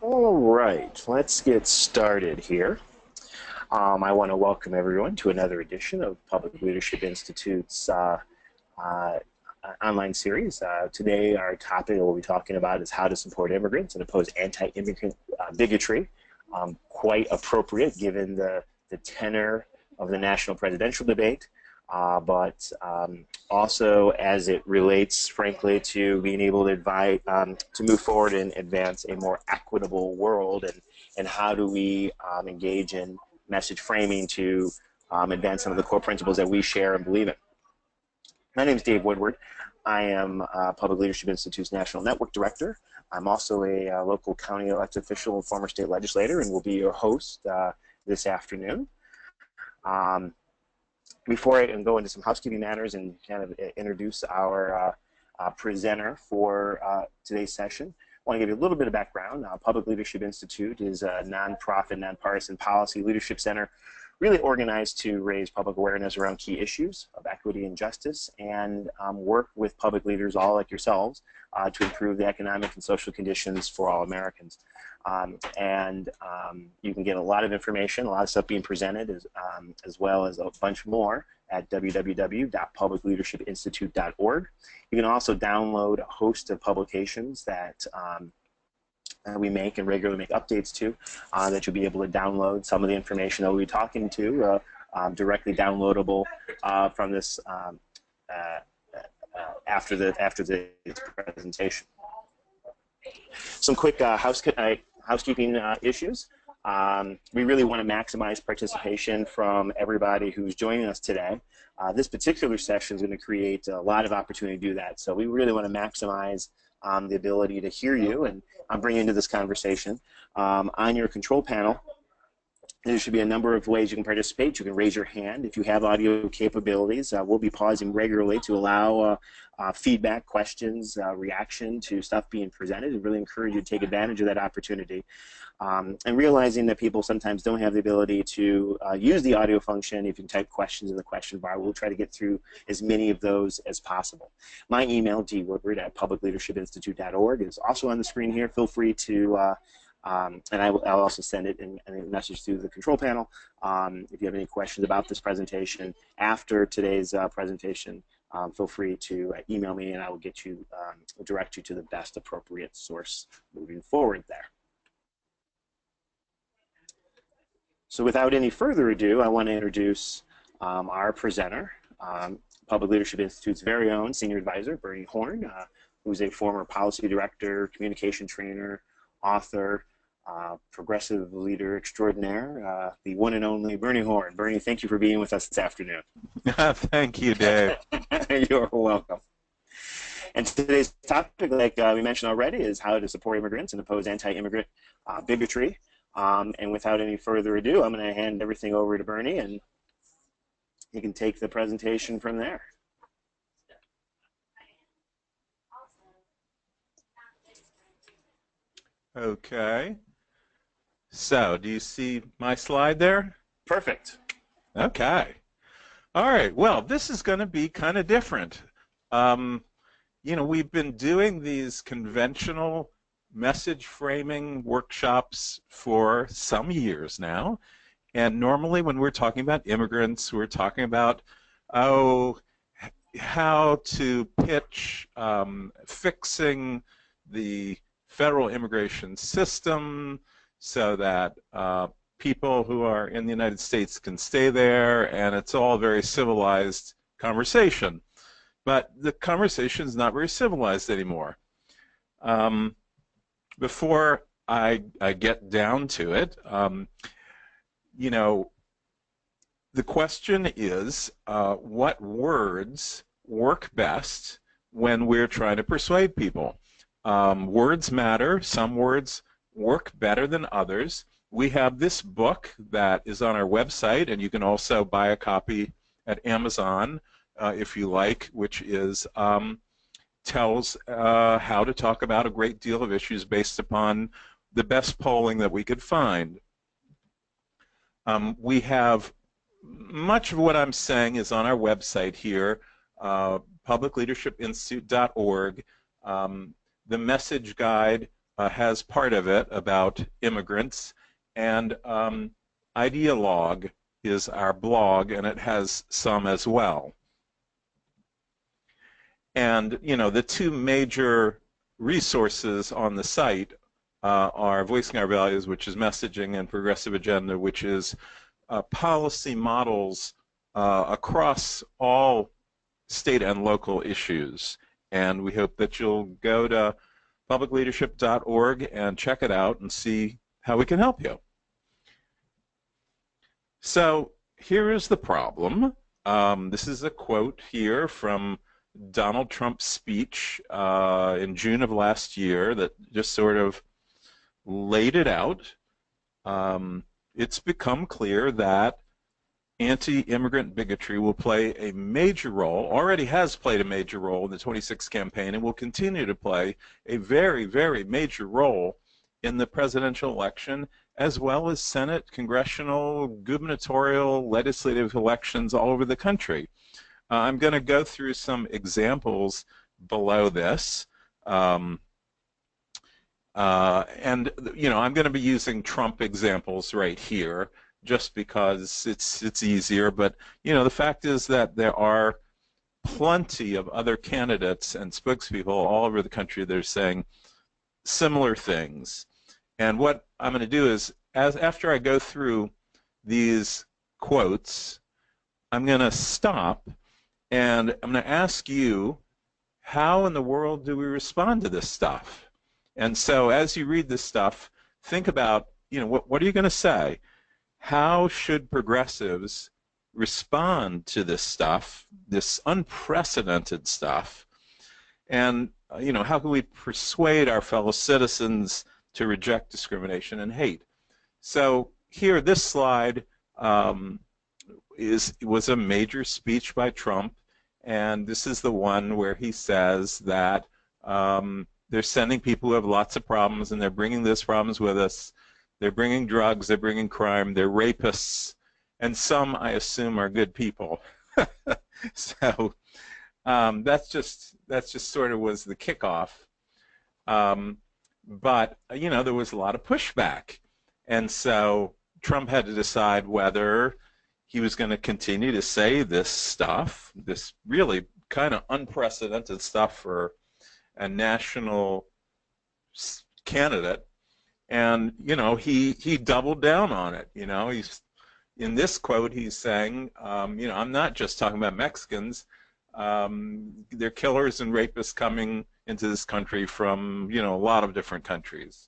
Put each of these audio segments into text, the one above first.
All right, let's get started here. I want to welcome everyone to another edition of Public Leadership Institute's uh, online series. Today, our topic that we'll be talking about is how to support immigrants and oppose anti-immigrant bigotry. Quite appropriate given the tenor of the national presidential debate, but also as it relates, frankly, to being able to to move forward and advance a more equitable world, and how do we engage in message framing to advance some of the core principles that we share and believe in. My name is Dave Woodward. I am Public Leadership Institute's National Network Director. I'm also a local county elected official and former state legislator, and will be your host this afternoon. Before I go into some housekeeping matters and kind of introduce our presenter for today's session, I want to give you a little bit of background. Public Leadership Institute is a nonprofit, nonpartisan policy leadership center really organized to raise public awareness around key issues of equity and justice, and work with public leaders, all like yourselves, to improve the economic and social conditions for all Americans. You can get a lot of information, a lot of stuff being presented, as well as a bunch more at www.publicleadershipinstitute.org. You can also download a host of publications that we make and regularly make updates to, that you'll be able to download. Some of the information that we'll be talking to directly downloadable from this after the presentation. Some quick housekeeping issues. We really want to maximize participation from everybody who's joining us today. This particular session is going to create a lot of opportunity to do that. So we really want to maximize the ability to hear you and bring you into this conversation. On your control panel, there should be a number of ways you can participate. You can raise your hand if you have audio capabilities. We'll be pausing regularly to allow feedback, questions, reaction to stuff being presented, and really encourage you to take advantage of that opportunity. And realizing that people sometimes don't have the ability to use the audio function, if you can type questions in the question bar, we'll try to get through as many of those as possible. My email, dwoodward@publicleadershipinstitute.org, is also on the screen here. Feel free to and I'll also send it in a message through the control panel. If you have any questions about this presentation after today's presentation, feel free to email me, and I will get you, direct you to the best appropriate source moving forward there. So without any further ado, I want to introduce our presenter, Public Leadership Institute's very own Senior Advisor, Bernie Horn, who's a former policy director, communication trainer, author, progressive leader extraordinaire, the one and only Bernie Horn. Bernie, thank you for being with us this afternoon. Thank you, Dave. You're welcome. And today's topic, like we mentioned already, is how to support immigrants and oppose anti-immigrant bigotry. And without any further ado, I'm going to hand everything over to Bernie, and he can take the presentation from there. Okay. So, do you see my slide there? Perfect. Okay. All right. Well, this is going to be kind of different. You know, we've been doing these conventional message framing workshops for some years now. And normally when we're talking about immigrants, we're talking about, how to pitch fixing the federal immigration system so that people who are in the United States can stay there, and it's all very civilized conversation. But the conversation is not very civilized anymore. Before I get down to it, you know, the question is, what words work best when we're trying to persuade people? Words matter. Some words work better than others. We have this book that is on our website, and you can also buy a copy at Amazon if you like, which is tells how to talk about a great deal of issues based upon the best polling that we could find. We have much of what I'm saying is on our website here, publicleadershipinstitute.org. The message guide has part of it about immigrants, and Ideologue is our blog, and it has some as well. And the two major resources on the site are Voicing Our Values, which is messaging, and Progressive Agenda, which is policy models across all state and local issues. And we hope that you'll go to publicleadership.org and check it out and see how we can help you. So here is the problem. This is a quote here from Donald Trump's speech in June of last year that just sort of laid it out. It's become clear that anti-immigrant bigotry will play a major role, already has played a major role in the 26th campaign, and will continue to play a very, very major role in the presidential election, as well as Senate, congressional, gubernatorial, legislative elections all over the country. I'm going to go through some examples below this. And I'm going to be using Trump examples right here just because it's easier. But, the fact is that there are plenty of other candidates and spokespeople all over the country that are saying similar things. And what I'm going to do is, after I go through these quotes, I'm going to stop and I'm going to ask you, how in the world do we respond to this stuff? And so as you read this stuff, think about, what are you going to say? How should progressives respond to this stuff, this unprecedented stuff? And, how can we persuade our fellow citizens to reject discrimination and hate? So here, this slide was a major speech by Trump, and this is the one where he says that they're sending people who have lots of problems, and they're bringing those problems with us. They're bringing drugs, they're bringing crime, they're rapists, and some, I assume, are good people. So that's just sort of was the kickoff. But, there was a lot of pushback. And so Trump had to decide whether he was going to continue to say this stuff, this really kind of unprecedented stuff for a national candidate. And, he doubled down on it. He's in this quote, he's saying, I'm not just talking about Mexicans. They're killers and rapists coming into this country from, a lot of different countries.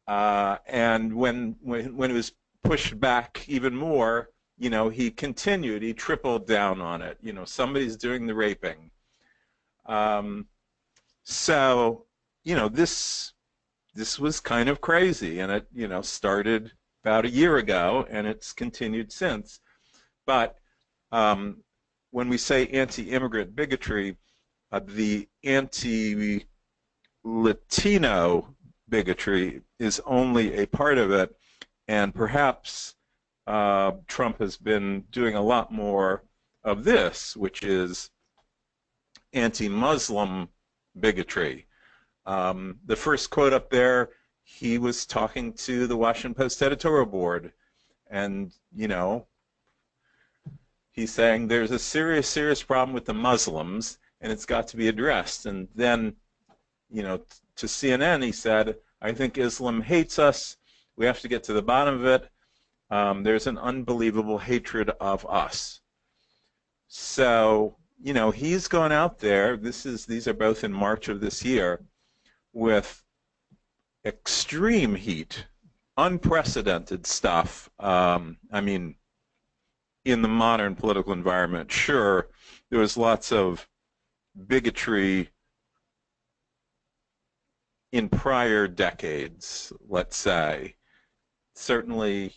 And when it was pushed back even more, he continued, he tripled down on it. Somebody's doing the raping. So, this was kind of crazy, and it, started about a year ago, and it's continued since. But when we say anti-immigrant bigotry, the anti-Latino bigotry is only a part of it, and perhaps Trump has been doing a lot more of this, which is anti-Muslim bigotry. The first quote up there, he was talking to the Washington Post editorial board, and, he's saying there's a serious, serious problem with the Muslims, and it's got to be addressed. And then, to CNN, he said, I think Islam hates us. We have to get to the bottom of it. There's an unbelievable hatred of us. So, he's gone out there. These are both in March of this year, with extreme heat, unprecedented stuff. I mean, in the modern political environment, sure, there was lots of bigotry in prior decades, let's say. Certainly,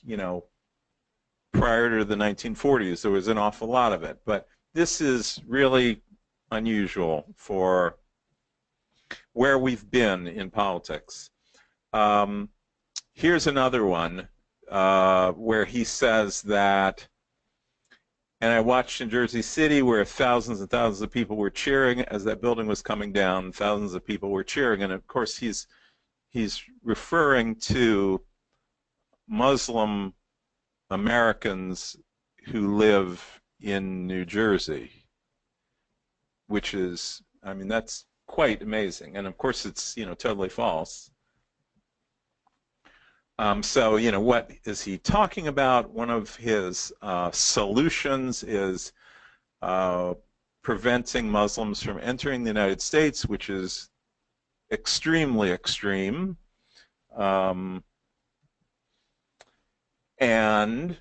prior to the 1940s, there was an awful lot of it. But this is really unusual for where we've been in politics. Here's another one where he says that, and I watched in Jersey City where thousands and thousands of people were cheering as that building was coming down. Thousands of people were cheering, and of course he's he's referring to Muslim Americans who live in New Jersey, which is, I mean, that's quite amazing. And of course, it's, totally false. So, what is he talking about? One of his solutions is preventing Muslims from entering the United States, which is extremely extreme. And,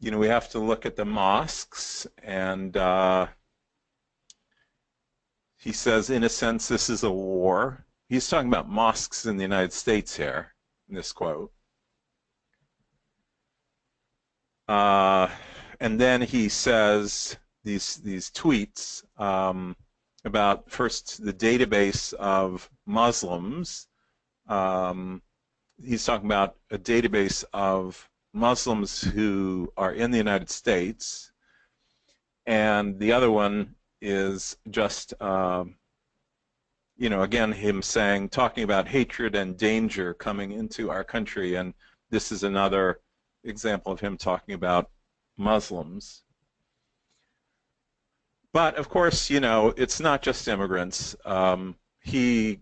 we have to look at the mosques, and he says, in a sense, this is a war. He's talking about mosques in the United States here, in this quote. And then he says these tweets about, first, the database of Muslims. He's talking about a database of Muslims who are in the United States, and the other one is just, again, him talking about hatred and danger coming into our country, and this is another example of him talking about Muslims. But, of course, it's not just immigrants. He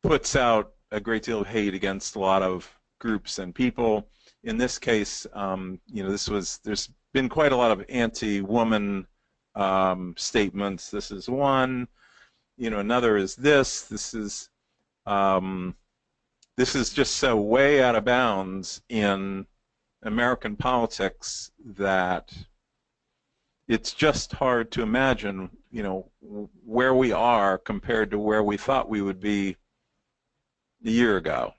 puts out a great deal of hate against a lot of groups and people. In this case, there's been quite a lot of anti-woman statements. This is one. Another is this. This is just so way out of bounds in American politics that it's just hard to imagine, where we are compared to where we thought we would be a year ago.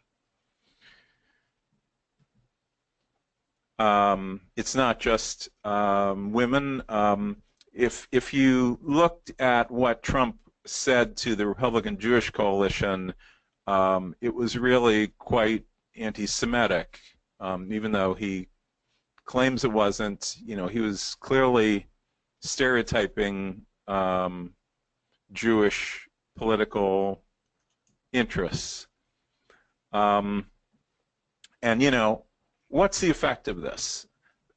It's not just women. If you looked at what Trump said to the Republican Jewish coalition, it was really quite anti-Semitic, even though he claims it wasn't. He was clearly stereotyping Jewish political interests. And what's the effect of this?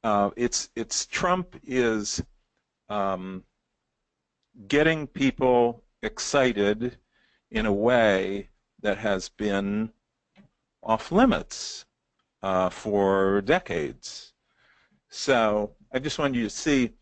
It's Trump is getting people excited in a way that has been off limits for decades. So I just wanted you to see.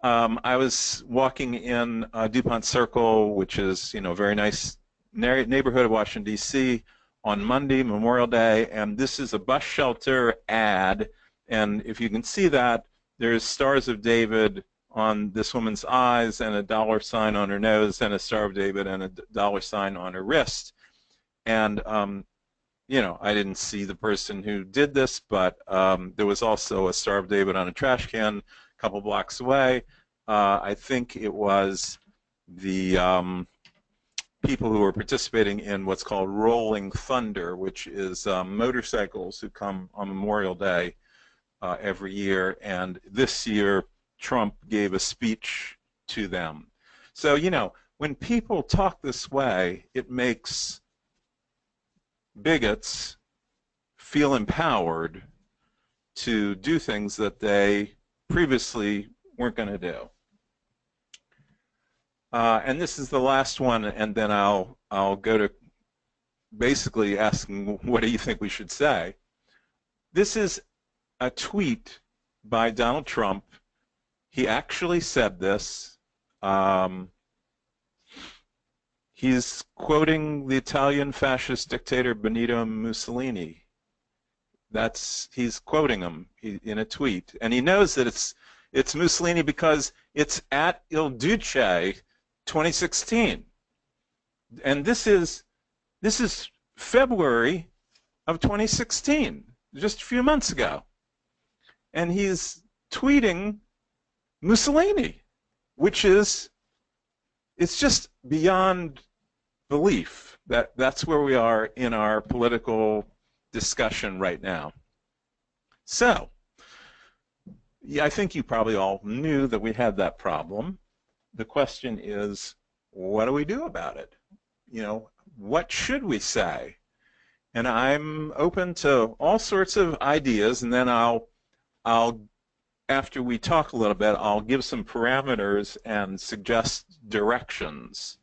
I was walking in DuPont Circle, which is a very nice neighborhood of Washington D.C. on Monday, Memorial Day, and this is a bus shelter ad. And if you can see that, there's Stars of David on this woman's eyes and a $sign on her nose and a Star of David and a $sign on her wrist. And I didn't see the person who did this, but there was also a Star of David on a trash can a couple blocks away. I think it was the people who were participating in what's called Rolling Thunder, which is motorcycles who come on Memorial Day every year. And this year, Trump gave a speech to them. So, when people talk this way, it makes bigots feel empowered to do things that they previously weren't going to do. And this is the last one, and then I'll go to basically asking, what do you think we should say? This is a tweet by Donald Trump. He actually said this. He's quoting the Italian fascist dictator Benito Mussolini. He's quoting him in a tweet, and he knows that it's Mussolini because it's at Il Duce 2016, and this is February of 2016, just a few months ago, and he's tweeting Mussolini, which is, it's just beyond belief that that's where we are in our political discussion right now. So, yeah, I think you probably all knew that we had that problem. The question is, what do we do about it? What should we say? and I'm open to all sorts of ideas, and then I'll after we talk a little bit, I'll give some parameters and suggest directions.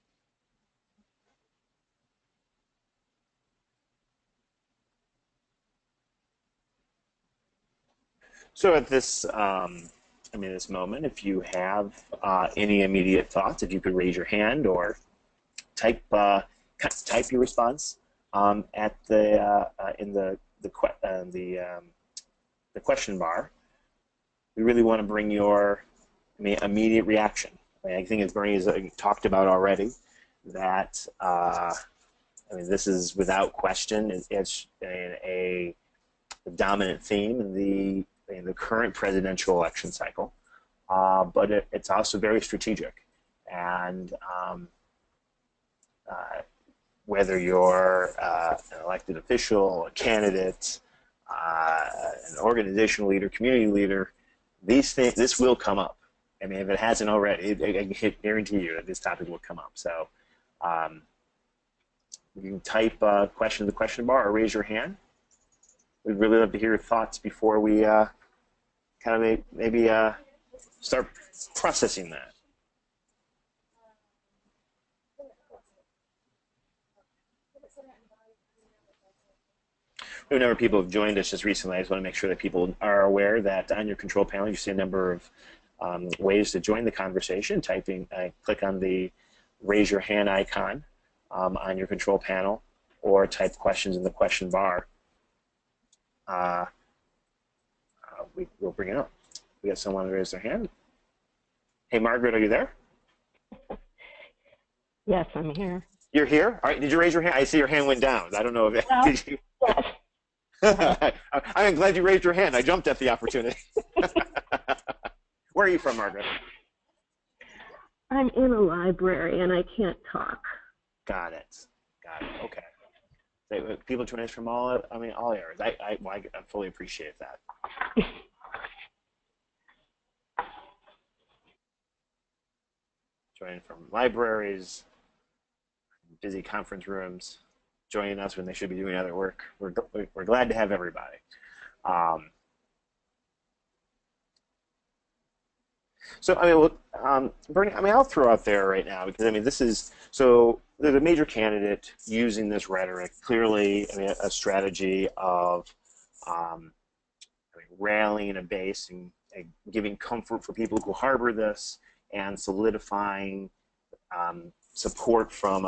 So at this, this moment, if you have any immediate thoughts, if you could raise your hand or type type your response at the in the question bar. We really want to bring your immediate reaction. I think as Bernie has talked about already, that this is without question. It's a dominant theme in the current presidential election cycle, but it's also very strategic. And whether you're an elected official, a candidate, an organizational leader, community leader, this will come up. If it hasn't already, I can guarantee you that this topic will come up. So you can type question in the question bar or raise your hand. We'd really love to hear your thoughts before we maybe start processing that. Whenever people have joined us just recently, I just want to make sure that people are aware that on your control panel you see a number of ways to join the conversation. Click on the raise your hand icon on your control panel, or type questions in the question bar. We'll bring it up. We got someone to raise their hand. Hey, Margaret, are you there? Yes, I'm here. You're here? All right, did you raise your hand? I see your hand went down. I don't know if no. Did you? Yes. I'm glad you raised your hand. I jumped at the opportunity. Where are you from, Margaret? I'm in a library and I can't talk. Got it. Okay. People join us from all areas. I fully appreciate that. Joining from libraries, busy conference rooms, joining us when they should be doing other work. We're glad to have everybody. Bernie, I'll throw out there right now, because this is there's a major candidate using this rhetoric, clearly a strategy of rallying a base and giving comfort for people who harbor this, and solidifying support from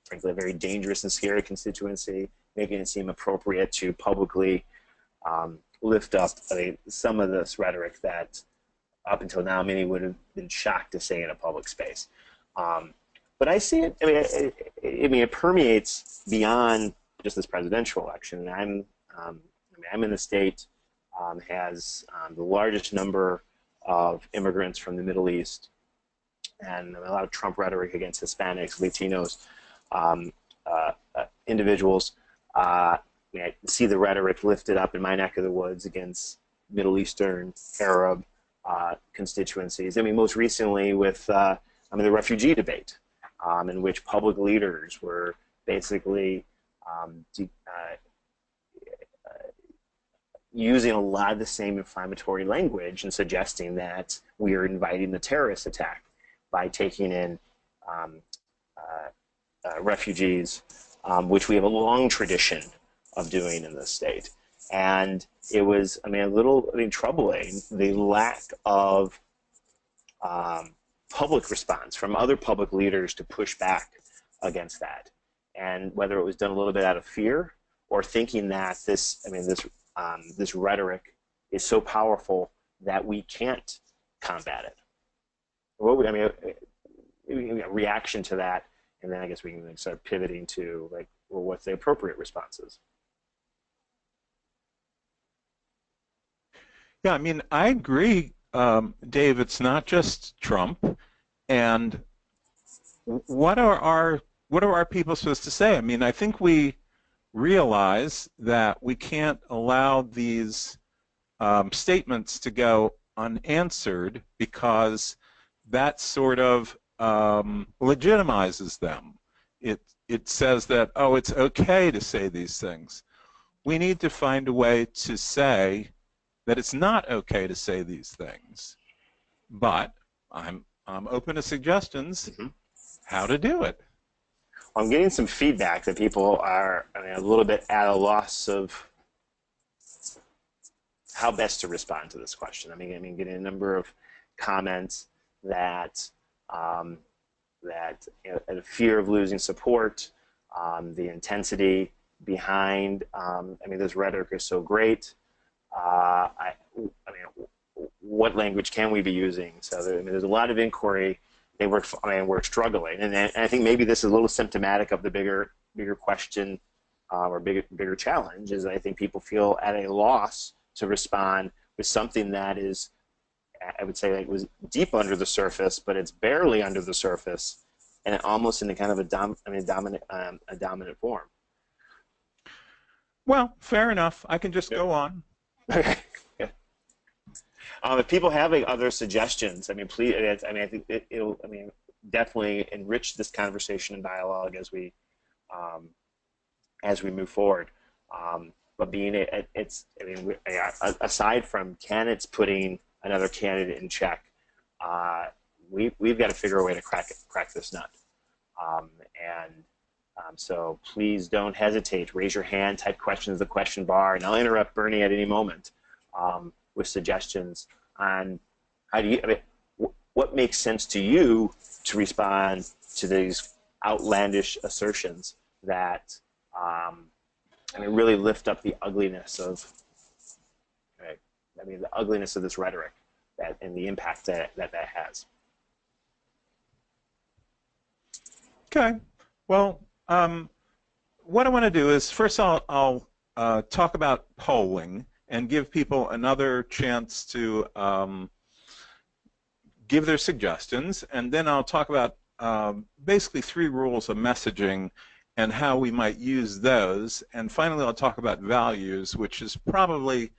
frankly a very dangerous and scary constituency, making it seem appropriate to publicly lift up some of this rhetoric that up until now many would have been shocked to say in a public space. But I see it. It permeates beyond just this presidential election. I'm in the state has the largest number of immigrants from the Middle East, and a lot of Trump rhetoric against Hispanics, Latinos, individuals. I see the rhetoric lifted up in my neck of the woods against Middle Eastern, Arab constituencies. Most recently with the refugee debate, in which public leaders were basically using a lot of the same inflammatory language and suggesting that we are inviting the terrorist attack by taking in refugees, which we have a long tradition of doing in this state. And it was, a little troubling, the lack of public response from other public leaders to push back against that. And whether it was done a little bit out of fear, or thinking that this rhetoric is so powerful that we can't combat it. What would, a reaction to that, and then I guess we can start pivoting to what's the appropriate responses? Yeah, I agree, Dave. It's not just Trump, and what are our people supposed to say? I think we realize that we can't allow these statements to go unanswered, because that sort of legitimizes them. it says that, oh, it's okay to say these things. We need to find a way to say that it's not okay to say these things. But I'm open to suggestions how to do it. I'm getting some feedback that people are a little bit at a loss of how best to respond to this question. I mean, getting a number of comments that a fear of losing support, the intensity behind. This rhetoric is so great. What language can we be using? So there's a lot of inquiry. We're struggling, and I think maybe this is a little symptomatic of the bigger question or bigger challenge. Is I think people feel at a loss to respond with something that is, I would say, like, was deep under the surface, but it's barely under the surface, and almost in a kind of a dominant form. Well, fair enough. I can just go on. Okay. Yeah. If people have other suggestions, please. I think it'll. Definitely enrich this conversation and dialogue as we move forward. But aside from candidates putting another candidate in check, we've got to figure a way to crack this nut. So please don't hesitate. Raise your hand, type questions in the question bar, and I'll interrupt Bernie at any moment with suggestions on what makes sense to you to respond to these outlandish assertions that really lift up the ugliness of the ugliness of this rhetoric and the impact that has. Okay. Well, what I want to do is first I'll talk about polling and give people another chance to give their suggestions, and then I'll talk about basically 3 rules of messaging and how we might use those, and finally I'll talk about values, which is probably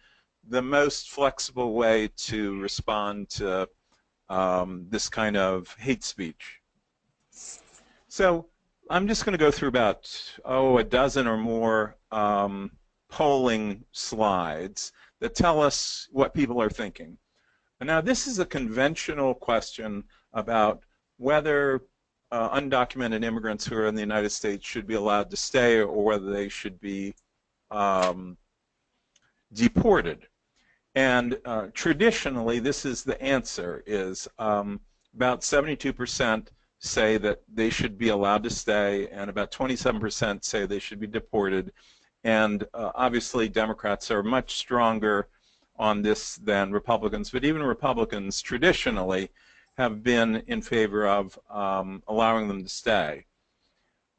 the most flexible way to respond to this kind of hate speech. So I'm just going to go through about a dozen or more polling slides that tell us what people are thinking. And now this is a conventional question about whether undocumented immigrants who are in the United States should be allowed to stay or whether they should be deported. And traditionally, this is the answer, is about 72% say that they should be allowed to stay, and about 27% say they should be deported. And obviously, Democrats are much stronger on this than Republicans, but even Republicans traditionally have been in favor of allowing them to stay.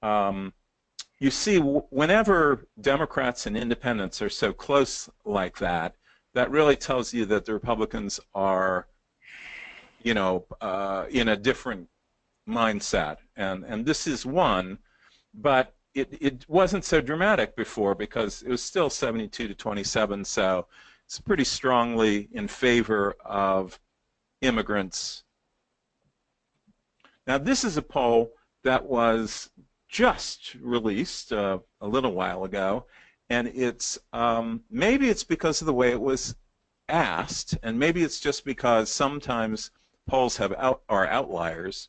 You see, whenever Democrats and independents are so close like that, that really tells you that the Republicans are, in a different mindset. And this is one, but it wasn't so dramatic before because it was still 72 to 27, so it's pretty strongly in favor of immigrants. Now, this is a poll that was just released a little while ago, and it's maybe it's because of the way it was asked, and maybe it's just because sometimes polls are outliers.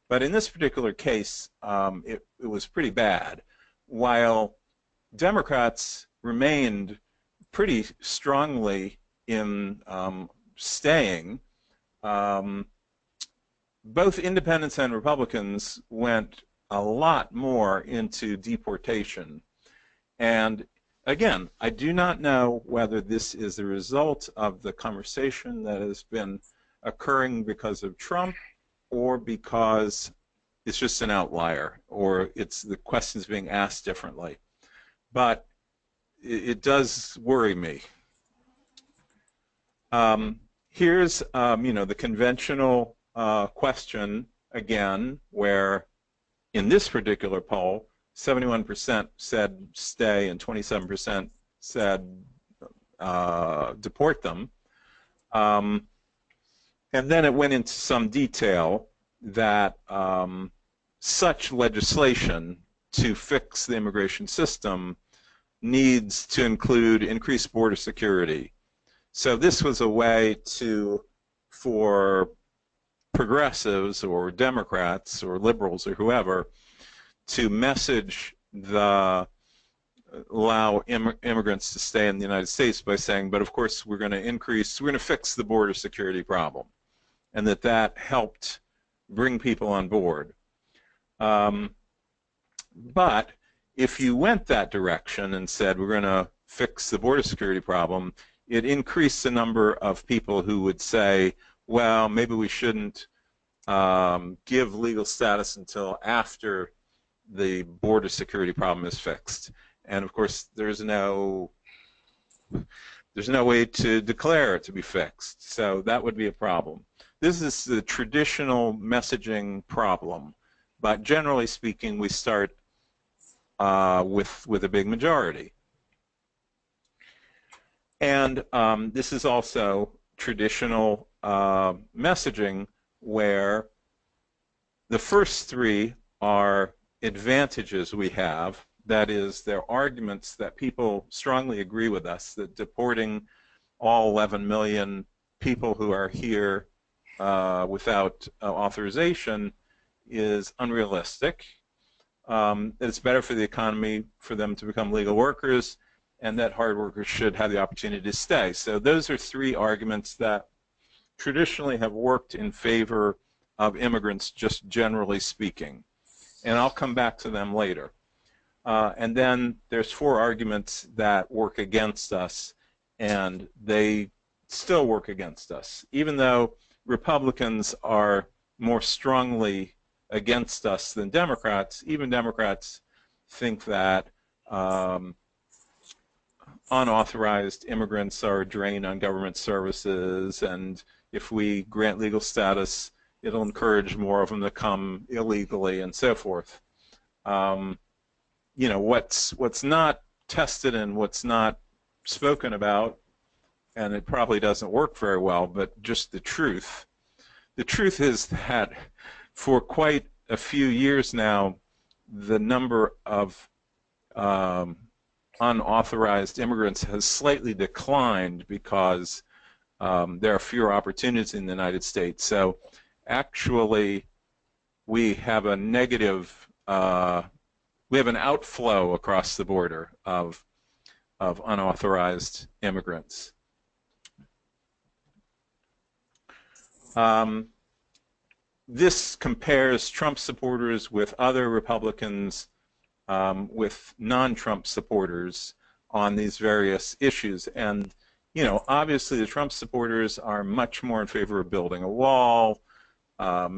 But in this particular case, it was pretty bad. While Democrats remained pretty strongly in staying, both independents and Republicans went a lot more into deportation. And again, I do not know whether this is the result of the conversation that has been occurring because of Trump or because it's just an outlier or it's the questions being asked differently. But it does worry me. Here's the conventional question again, where in this particular poll, 71% said stay and 27% said deport them. And then it went into some detail that such legislation to fix the immigration system needs to include increased border security. So this was a way for progressives or Democrats or liberals or whoever to message allow immigrants to stay in the United States by saying, but of course we're going to fix the border security problem, and that helped bring people on board. But if you went that direction and said we're going to fix the border security problem, it increased the number of people who would say, well, maybe we shouldn't give legal status until after the border security problem is fixed. And of course, there's no way to declare it to be fixed, so that would be a problem. This is the traditional messaging problem, but generally speaking, we start with a big majority. And this is also traditional messaging where the first three are advantages we have. That is, they're arguments that people strongly agree with us, that deporting all 11 million people who are here without authorization is unrealistic. It's better for the economy for them to become legal workers, and that hard workers should have the opportunity to stay. So those are three arguments that traditionally have worked in favor of immigrants, just generally speaking. And I'll come back to them later. And then there's four arguments that work against us, and they still work against us. Even though Republicans are more strongly against us than Democrats, even Democrats think that unauthorized immigrants are a drain on government services, and if we grant legal status, it'll encourage more of them to come illegally and so forth. You know, what's not tested and what's not spoken about, and it probably doesn't work very well, but just the truth. The truth is that for quite a few years now, the number of unauthorized immigrants has slightly declined because there are fewer opportunities in the United States. So actually, we have a negative, we have an outflow across the border of unauthorized immigrants. This compares Trump supporters with other Republicans with non-Trump supporters on these various issues. And, you know, obviously the Trump supporters are much more in favor of building a wall,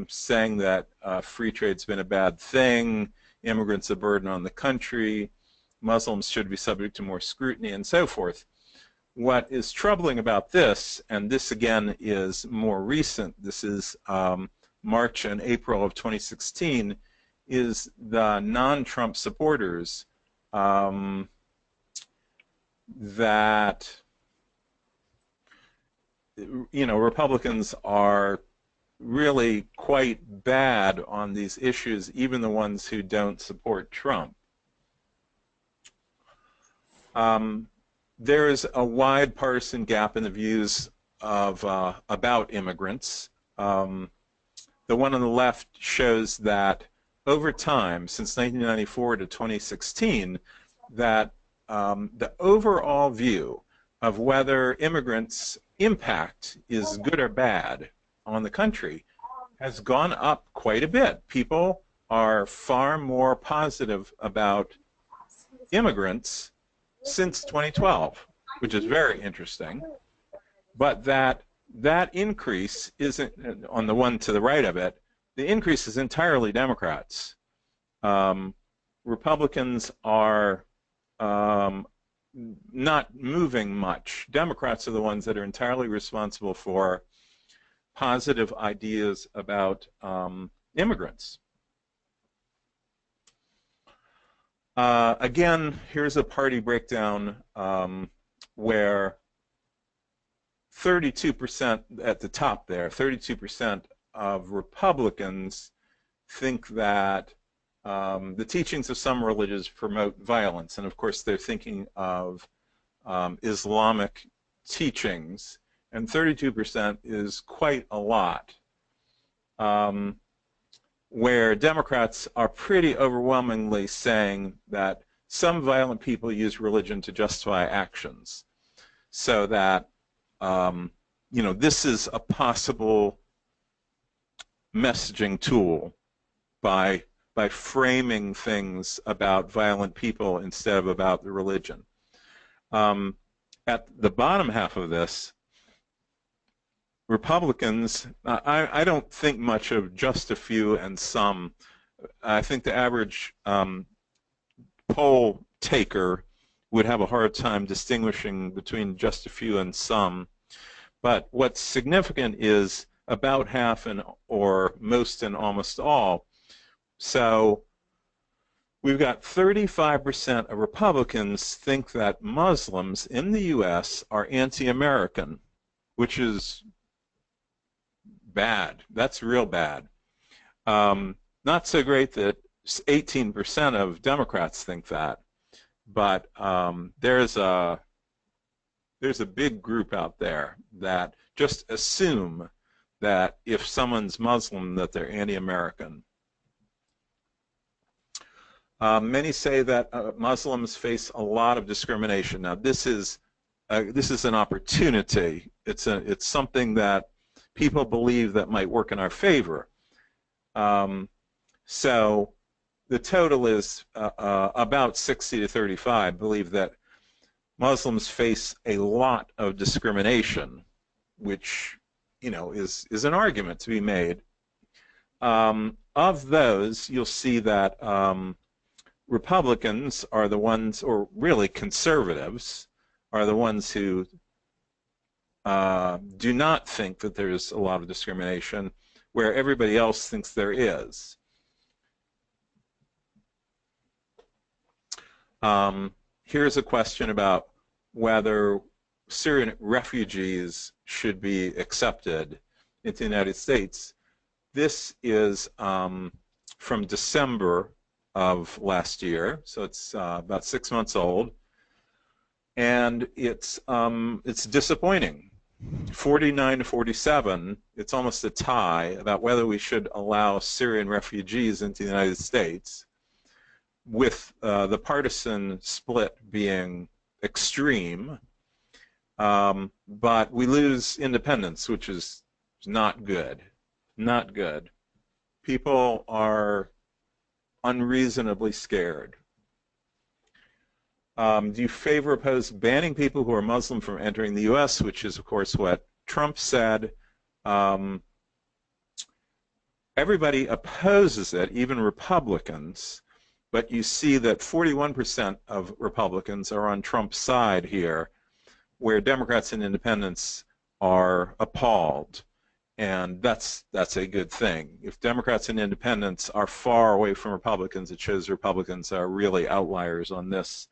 saying that free trade's been a bad thing, immigrants a burden on the country, Muslims should be subject to more scrutiny, and so forth. What is troubling about this, and this again is more recent, this is March and April of 2016, is the non-Trump supporters that, you know, Republicans are really quite bad on these issues, even the ones who don't support Trump. There is a wide partisan gap in the views of about immigrants. The one on the left shows that over time, since 1994 to 2016, that the overall view of whether immigrants' impact is good or bad on the country has gone up quite a bit. People are far more positive about immigrants since 2012, which is very interesting. But that increase isn't, on the one to the right of it, the increase is entirely Democrats. Republicans are not moving much. Democrats are the ones that are entirely responsible for positive ideas about immigrants. Again, here's a party breakdown where 32% at the top there, 32% of Republicans think that the teachings of some religions promote violence, and of course they're thinking of Islamic teachings, and 32% is quite a lot. Where Democrats are pretty overwhelmingly saying that some violent people use religion to justify actions, so that this is a possible messaging tool by framing things about violent people instead of about the religion. At the bottom half of this, Republicans, I don't think much of just a few and some. I think the average poll taker would have a hard time distinguishing between just a few and some. But what's significant is about half or most and almost all. So we've got 35% of Republicans think that Muslims in the U.S. are anti-American, which is bad. That's real bad. Not so great that 18% of Democrats think that, but there's a big group out there that just assume that if someone's Muslim that they're anti-American. Many say that Muslims face a lot of discrimination. Now this is an opportunity. It's something that people believe that might work in our favor. So the total is about 60 to 35 believe that Muslims face a lot of discrimination, which is an argument to be made. Of those, you'll see that Republicans are the ones, or really conservatives, are the ones who do not think that there's a lot of discrimination, where everybody else thinks there is. Here's a question about whether Syrian refugees should be accepted into the United States. This is from December of last year, so it's about 6 months old, and it's disappointing. 49 to 47, it's almost a tie about whether we should allow Syrian refugees into the United States, with the partisan split being extreme, but we lose independence, which is not good. Not good. People are unreasonably scared. Do you favor or oppose banning people who are Muslim from entering the U.S., which is, of course, what Trump said? Everybody opposes it, even Republicans, but you see that 41% of Republicans are on Trump's side here, where Democrats and independents are appalled. And that's a good thing. If Democrats and independents are far away from Republicans, it shows Republicans are really outliers on this,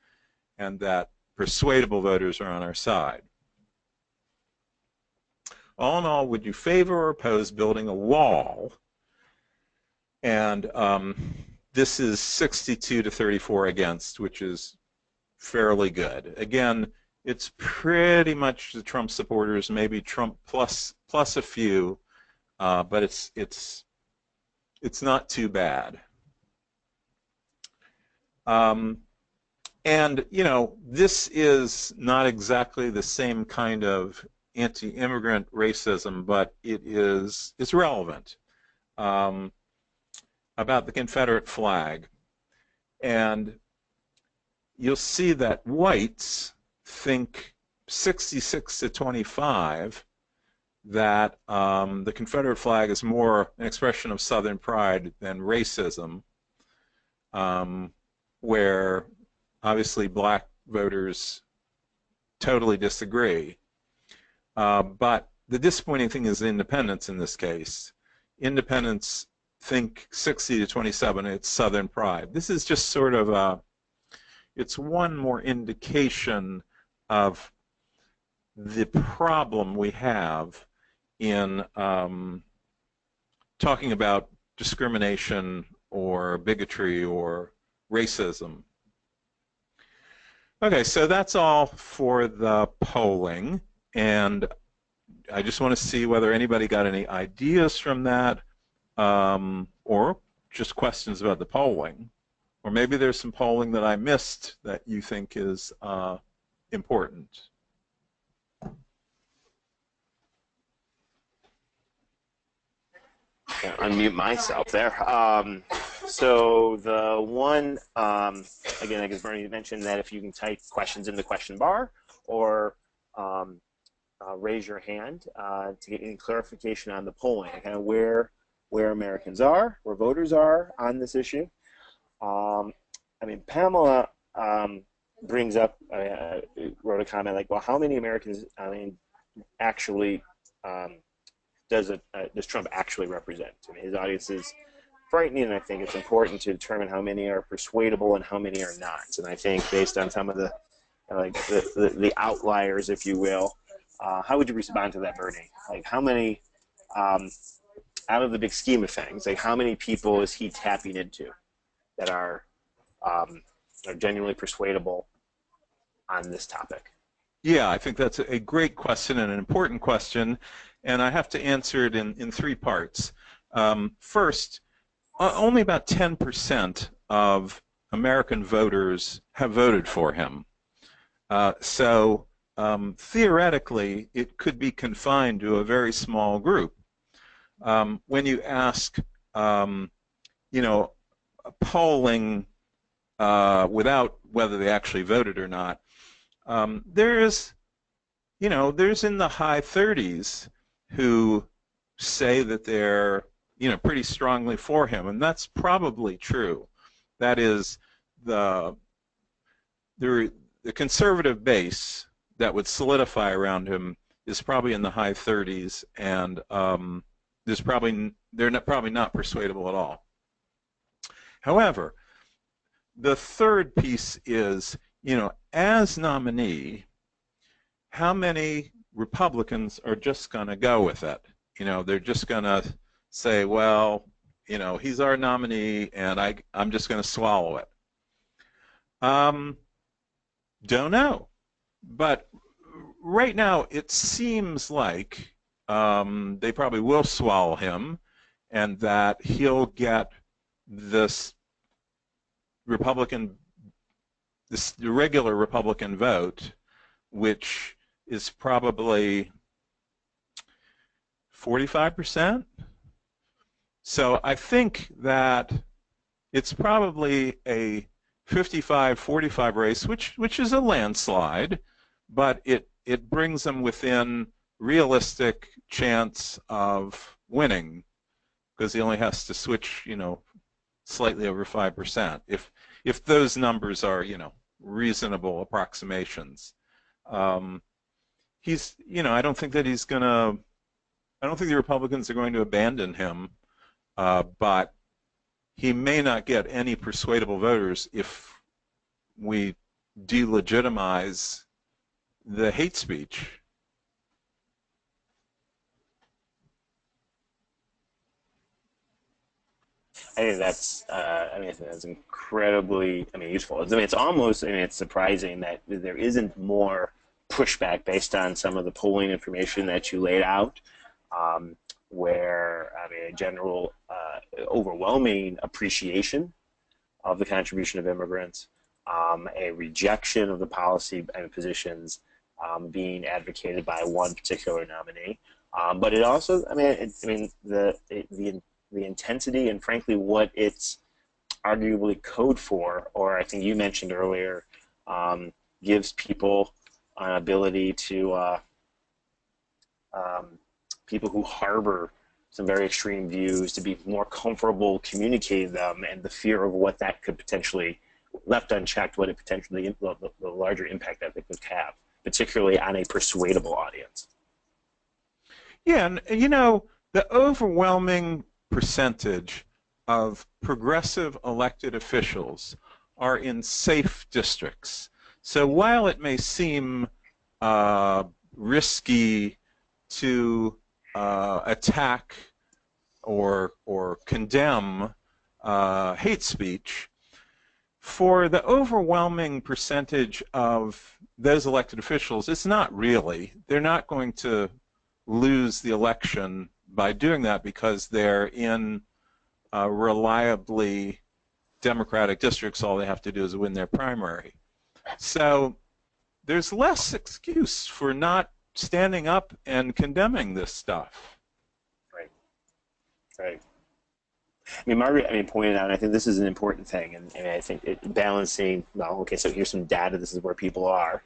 and that persuadable voters are on our side. All in all, would you favor or oppose building a wall? And this is 62 to 34 against, which is fairly good. Again, it's pretty much the Trump supporters, maybe Trump plus a few, but it's not too bad. And this is not exactly the same kind of anti-immigrant racism, but it's relevant. About the Confederate flag, and you'll see that whites think 66 to 25 that the Confederate flag is more an expression of Southern pride than racism, where obviously black voters totally disagree. But the disappointing thing is independents in this case. Independents think 60 to 27, it's Southern pride. This is just sort of it's one more indication of the problem we have in talking about discrimination or bigotry or racism. Okay, so that's all for the polling, and I just want to see whether anybody got any ideas from that, or just questions about the polling. Or maybe there's some polling that I missed that you think is important. Unmute myself there. So the one, again, I guess Bernie mentioned that if you can type questions in the question bar or raise your hand to get any clarification on the polling, kind of where Americans are, where voters are on this issue. I mean, Pamela brings up, wrote a comment like, well, how many Americans, I mean, actually does Trump actually represent? I mean, his audience is frightening, and I think it's important to determine how many are persuadable and how many are not. And I think based on some of the the outliers, if you will, how would you respond to that, Bernie? Like, how many, out of the big scheme of things, like how many people is he tapping into that are genuinely persuadable on this topic? Yeah, I think that's a great question and an important question, and I have to answer it in three parts. First, only about 10% of American voters have voted for him. So theoretically, it could be confined to a very small group. When you ask, polling without whether they actually voted or not, there's in the high 30s who say that they're, pretty strongly for him, and that's probably true. That is, the conservative base that would solidify around him is probably in the high 30s, and they're probably not persuadable at all. However, the third piece is, as nominee, how many Republicans are just going to go with it? They're just going to say, well, he's our nominee, and I'm just going to swallow it. Don't know. But right now, it seems like they probably will swallow him, and that he'll get this the regular Republican vote, which is probably 45%. So I think that it's probably a 55-45 race, which is a landslide, but it brings them within realistic chance of winning, because he only has to switch, slightly over 5%. If those numbers are, reasonable approximations. He's, I don't think that he's going to, I don't think the Republicans are going to abandon him, but he may not get any persuadable voters if we delegitimize the hate speech. I think that's, I think that's incredibly, useful. It's almost, it's surprising that there isn't more pushback based on some of the polling information that you laid out, where, a general, overwhelming appreciation of the contribution of immigrants, a rejection of the policy and positions being advocated by one particular nominee, but it also, the intensity and frankly what it's arguably code for, or I think you mentioned earlier, gives people an ability to, people who harbor some very extreme views, to be more comfortable communicating them, and the fear of what that could potentially, left unchecked, what it potentially, the larger impact that it could have, particularly on a persuadable audience. Yeah, and the overwhelming percentage of progressive elected officials are in safe districts. So while it may seem risky to attack or condemn hate speech, for the overwhelming percentage of those elected officials, it's not really. They're not going to lose the election by doing that because they're in reliably Democratic districts. All they have to do is win their primary. So there's less excuse for not standing up and condemning this stuff. Right. Right. I mean, Margaret, pointed out, and I think this is an important thing, and I think balancing, well, okay, so here's some data, this is where people are.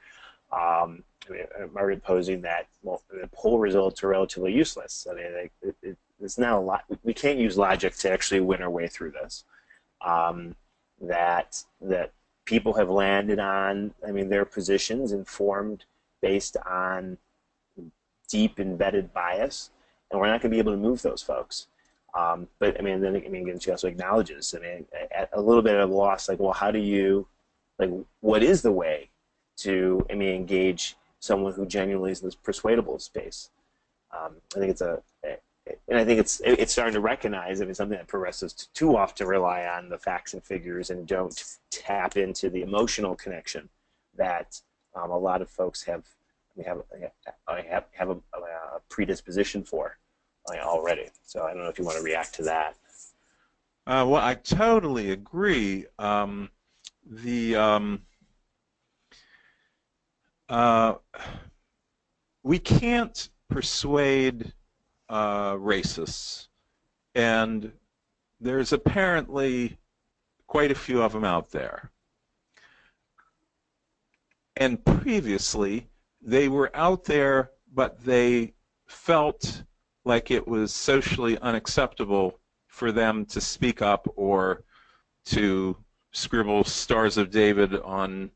Margaret posing that, well, the poll results are relatively useless. I mean, it's not a lot, we can't use logic to actually win our way through this. That people have landed on, their positions informed based on deep embedded bias, and we're not going to be able to move those folks. But again, she also acknowledges, at a little bit of a loss, like, well, how do you, like, what is the way to, engage someone who genuinely is in this persuadable space? I think it's starting to recognize, something that progressives too often rely on the facts and figures and don't tap into the emotional connection that a lot of folks have a predisposition for already. So I don't know if you want to react to that. Well, I totally agree. We can't persuade racists, and there's apparently quite a few of them out there. And previously, they were out there, but they felt like it was socially unacceptable for them to speak up or to scribble Stars of David on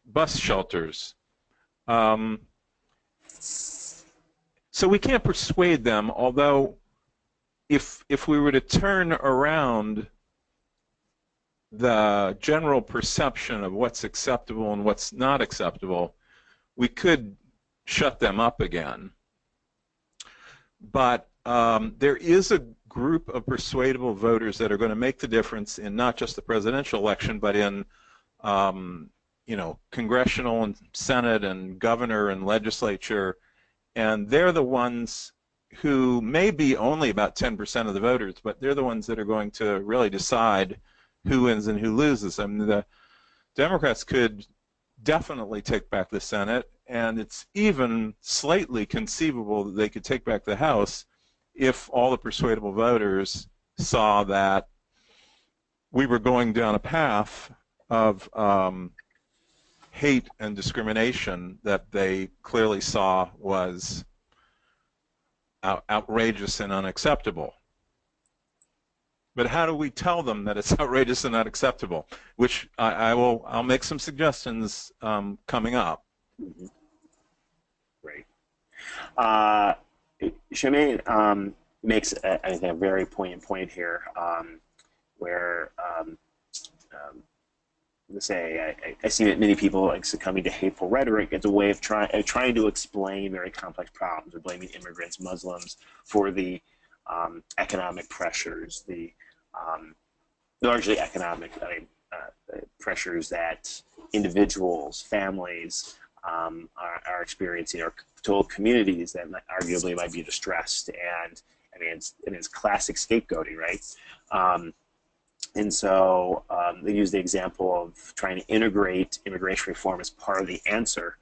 bus shelters. So we can't persuade them, although if we were to turn around the general perception of what's acceptable and what's not acceptable, we could shut them up again. But there is a group of persuadable voters that are going to make the difference in not just the presidential election, but in congressional and Senate and governor and legislature, and they're the ones who may be only about 10% of the voters, but they're the ones that are going to really decide who wins and who loses. The Democrats could definitely take back the Senate, and it's even slightly conceivable that they could take back the House if all the persuadable voters saw that we were going down a path of hate and discrimination that they clearly saw was outrageous and unacceptable. But how do we tell them that it's outrageous and unacceptable? Which I'll make some suggestions coming up. Mm-hmm. Great. Shemaine makes, I think, a very poignant point here, where I see that many people like succumbing to hateful rhetoric as a way of trying to explain very complex problems, or blaming immigrants, Muslims, for the economic pressures, the largely economic pressures that individuals, families are experiencing, or total communities that arguably might be distressed. And it's classic scapegoating, right? And so they use the example of trying to integrate immigration reform as part of the answer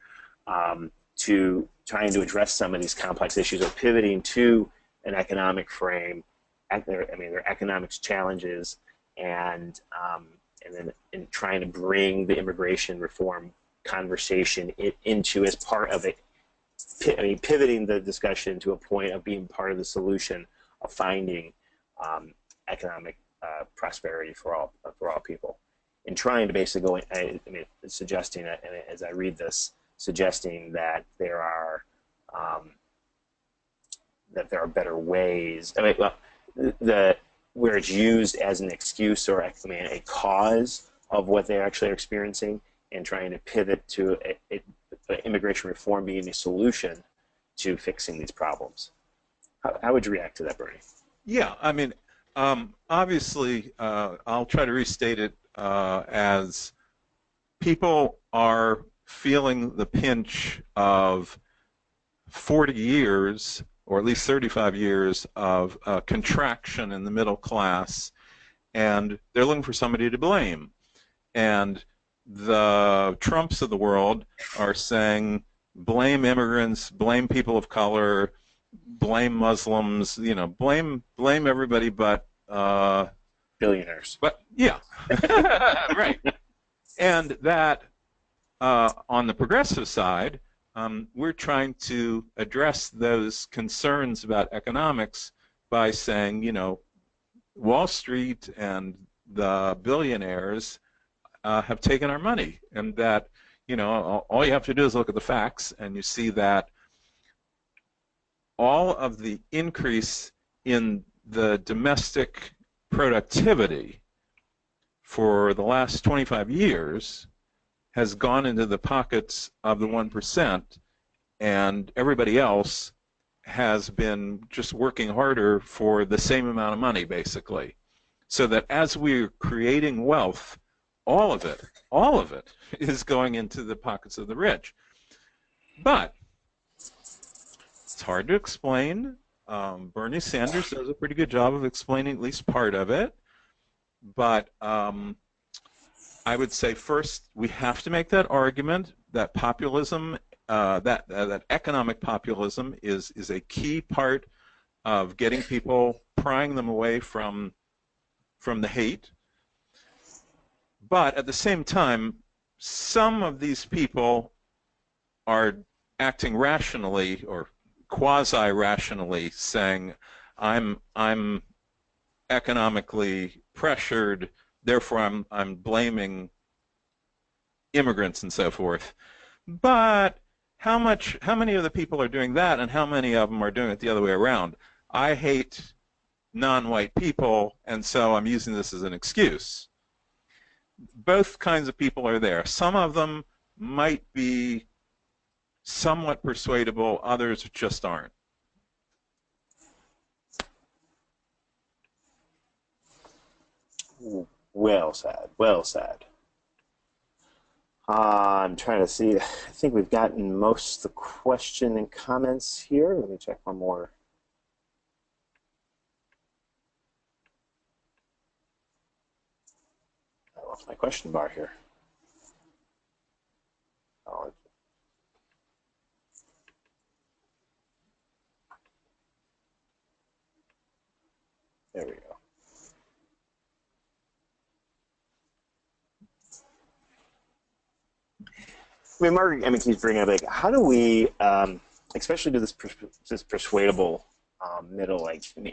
to trying to address some of these complex issues, or pivoting to an economic frame, their economic challenges, and then in trying to bring the immigration reform conversation into as part of it, pivoting the discussion to a point of being part of the solution of finding economic prosperity for all people, and trying to basically go, suggesting that, and as I read this, suggesting that there are better ways. Where it's used as an excuse or a cause of what they actually are experiencing, and trying to pivot to immigration reform being a solution to fixing these problems. How would you react to that, Bernie? Yeah, Obviously, I'll try to restate it as people are feeling the pinch of 40 years, or at least 35 years, of contraction in the middle class, and they're looking for somebody to blame. And the Trumps of the world are saying, blame immigrants, blame people of color, blame Muslims, blame everybody but billionaires. But yeah, right. And that on the progressive side, we're trying to address those concerns about economics by saying, Wall Street and the billionaires have taken our money, and that, all you have to do is look at the facts, and you see that all of the increase in the domestic productivity for the last 25 years has gone into the pockets of the 1%, and everybody else has been just working harder for the same amount of money, basically. So that as we're creating wealth, all of it is going into the pockets of the rich. But it's hard to explain. Bernie Sanders does a pretty good job of explaining at least part of it. But I would say first we have to make that argument that populism, that economic populism is a key part of getting people, prying them away from the hate. But at the same time, some of these people are acting rationally or quasi-rationally, saying, I'm economically pressured, therefore I'm blaming immigrants and so forth. But how many of the people are doing that, and how many of them are doing it the other way around? I hate non-white people, and so I'm using this as an excuse. Both kinds of people are there. Some of them might be somewhat persuadable, others just aren't. Well said. Well said. I'm trying to see. I think we've gotten most of the question and comments here. Let me check one more. I lost my question bar here. Oh, there we go. I mean, Mark, keeps bringing up, like, how do we, especially do this persuadable middle,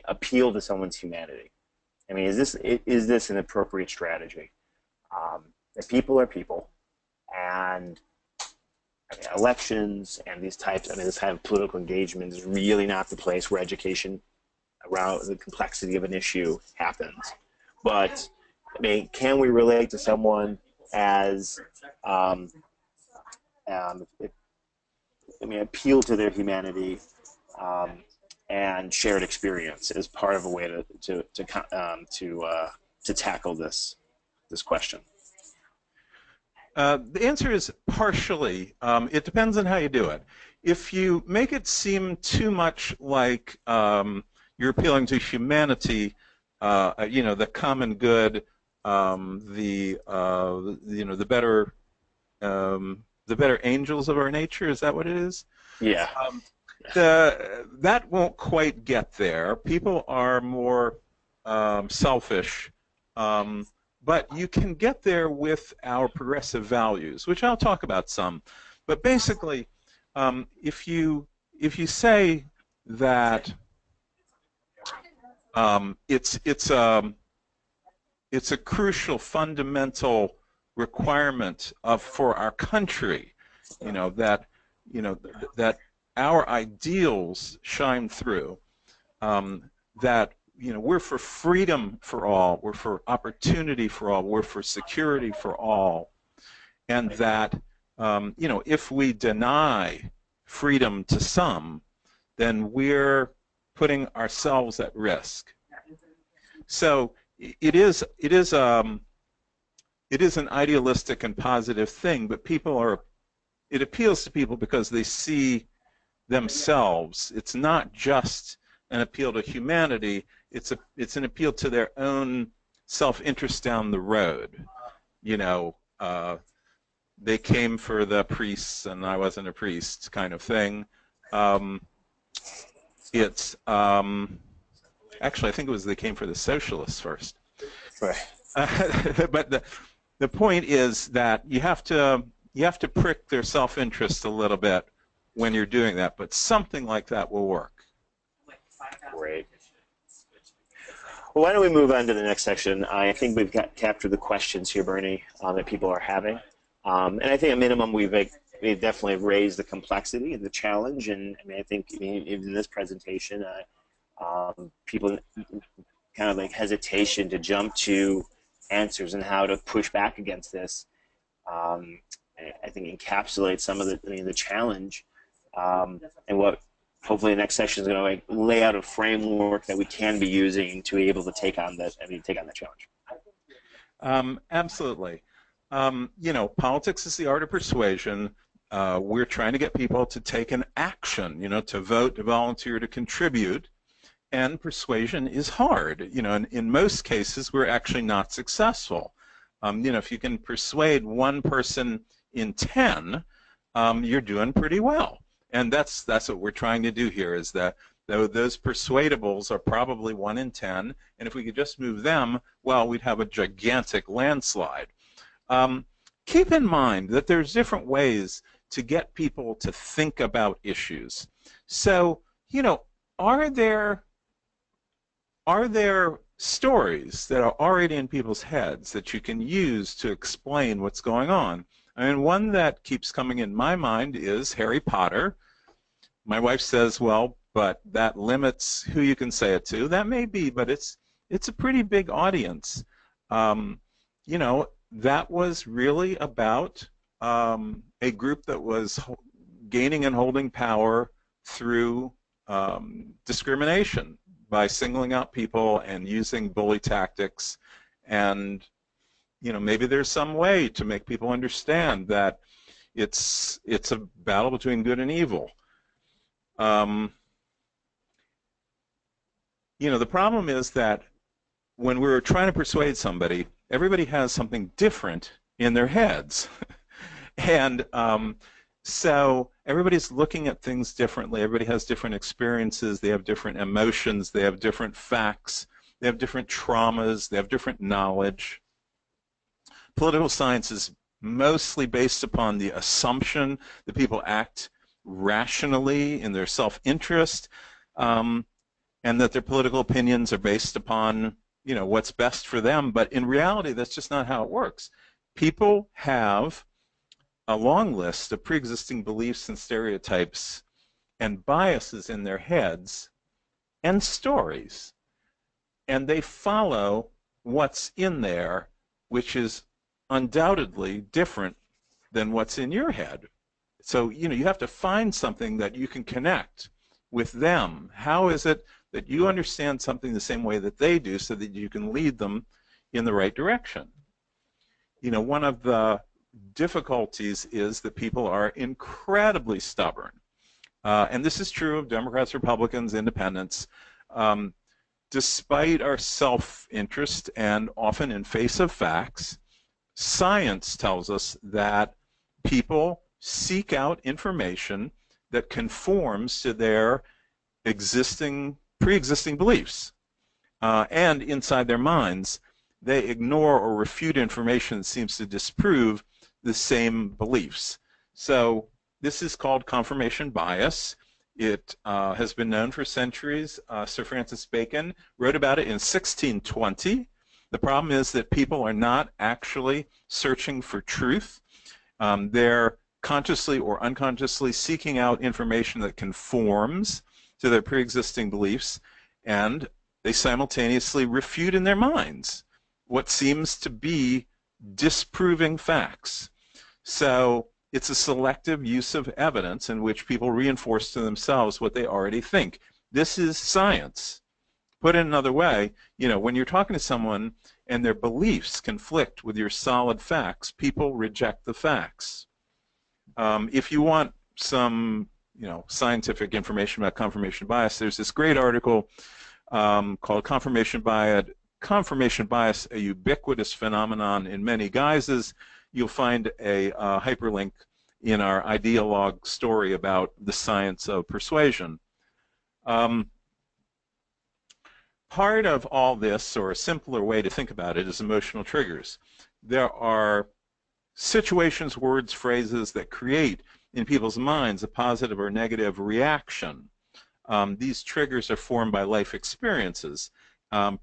appeal to someone's humanity? Is this an appropriate strategy? That people are people, and elections and this type of political engagement is really not the place where education around the complexity of an issue happens. But can we relate to someone as appeal to their humanity and shared experience as part of a way to tackle this question? The answer is partially. It depends on how you do it. If you make it seem too much like you're appealing to humanity, the common good, the better angels of our nature, is that what it is? Yeah. That won't quite get there. People are more selfish. But you can get there with our progressive values, which I'll talk about some. But basically, if you say that it's a crucial, fundamental requirement for our country, that our ideals shine through, that we're for freedom for all, we're for opportunity for all, we're for security for all, and that if we deny freedom to some, then we're putting ourselves at risk. So it is an idealistic and positive thing, but it appeals to people because they see themselves. It's not just an appeal to humanity. It's an appeal to their own self-interest down the road. You know, they came for the priests and I wasn't a priest kind of thing. It's actually, I think it was they came for the socialists first. Right. But the point is that you have to prick their self-interest a little bit when you're doing that, but something like that will work. Great. Well, why don't we move on to the next section? I think we've captured the questions here, Bernie, that people are having. And I think at minimum we've definitely raised the complexity and the challenge. And I mean, I think in this presentation, people kind of like hesitation to jump to answers and how to push back against this. I think encapsulates some of the challenge, and what hopefully the next session is going to like lay out a framework that we can be using to be able to take on that challenge. Absolutely. You know, politics is the art of persuasion. We're trying to get people to take an action, you know, to vote, to volunteer, to contribute. And persuasion is hard. You know, in most cases, we're actually not successful. You know, if you can persuade one person in 10, you're doing pretty well. And that's what we're trying to do here, is that those persuadables are probably 1 in 10, and if we could just move them, well, we'd have a gigantic landslide. Keep in mind that there's different ways to get people to think about issues. So, you know, are there stories that are already in people's heads that you can use to explain what's going on? I mean, one that keeps coming in my mind is Harry Potter. My wife says, well, but that limits who you can say it to. That may be, but it's a pretty big audience. You know, that was really about a group that was gaining and holding power through discrimination, by singling out people and using bully tactics. And you know, maybe there's some way to make people understand that it's a battle between good and evil. You know, the problem is that when we're trying to persuade somebody, everybody has something different in their heads. And so everybody's looking at things differently. Everybody has different experiences. They have different emotions. They have different facts. They have different traumas. They have different knowledge. Political science is mostly based upon the assumption that people act rationally in their self-interest, and that their political opinions are based upon, you know, what's best for them. But in reality, that's just not how it works. People have a long list of pre-existing beliefs and stereotypes and biases in their heads and stories, and they follow what's in there, which is undoubtedly different than what's in your head. So, you know, you have to find something that you can connect with them. How is it that you understand something the same way that they do, so that you can lead them in the right direction? You know, one of the difficulties is that people are incredibly stubborn. And this is true of Democrats, Republicans, Independents. Despite our self-interest and often in face of facts, science tells us that people seek out information that conforms to their pre-existing beliefs. And inside their minds, they ignore or refute information that seems to disprove the same beliefs. So this is called confirmation bias. It has been known for centuries. Sir Francis Bacon wrote about it in 1620. The problem is that people are not actually searching for truth. They're consciously or unconsciously seeking out information that conforms to their pre-existing beliefs, and they simultaneously refute in their minds what seems to be disproving facts. So it's a selective use of evidence in which people reinforce to themselves what they already think. This is science. Put it another way, when you're talking to someone and their beliefs conflict with your solid facts, people reject the facts. If you want some, scientific information about confirmation bias, there's this great article called Confirmation Bias, a Ubiquitous Phenomenon in Many Guises. You'll find a hyperlink in our ideologue story about the science of persuasion. Part of all this, or a simpler way to think about it, is emotional triggers. There are situations, words, phrases that create in people's minds a positive or negative reaction. These triggers are formed by life experiences.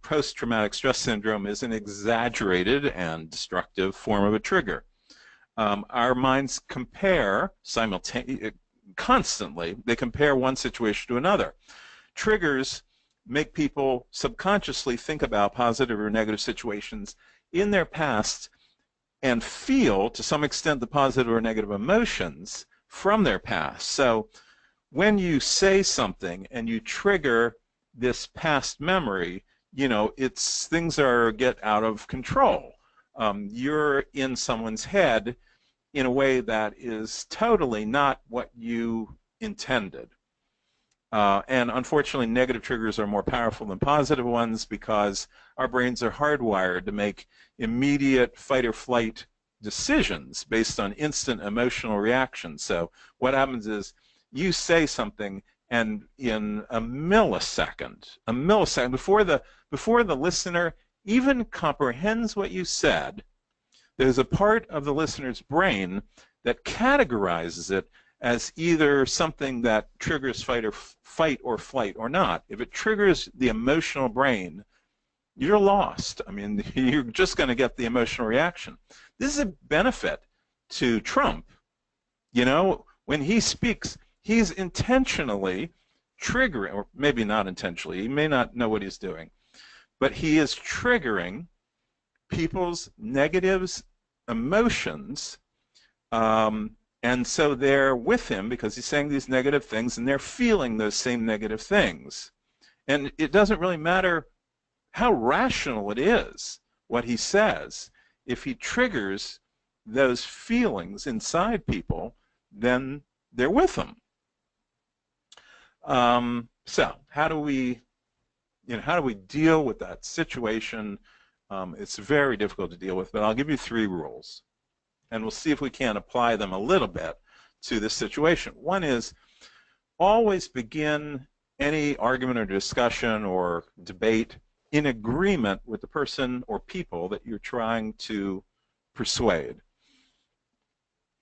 Post-traumatic stress syndrome is an exaggerated and destructive form of a trigger. Our minds compare constantly. They compare one situation to another. Triggers make people subconsciously think about positive or negative situations in their past and feel, to some extent, the positive or negative emotions from their past. So when you say something and you trigger this past memory, things get out of control. You're in someone's head in a way that is totally not what you intended. And unfortunately, negative triggers are more powerful than positive ones because our brains are hardwired to make immediate fight or flight decisions based on instant emotional reactions. So what happens is you say something, and in a millisecond, before the listener even comprehends what you said, there's a part of the listener's brain that categorizes it as either something that triggers fight or flight or not. If it triggers the emotional brain, you're lost. I mean, you're just going to get the emotional reaction. This is a benefit to Trump. When he speaks, he's intentionally triggering, or maybe not intentionally, he may not know what he's doing, but he is triggering people's negative emotions, and so they're with him because he's saying these negative things, and they're feeling those same negative things. And it doesn't really matter how rational it is, what he says. If he triggers those feelings inside people, then they're with him. So how do we deal with that situation? It's very difficult to deal with, but I'll give you 3 rules, and we'll see if we can apply them a little bit to this situation. One is, always begin any argument or discussion or debate in agreement with the person or people that you're trying to persuade.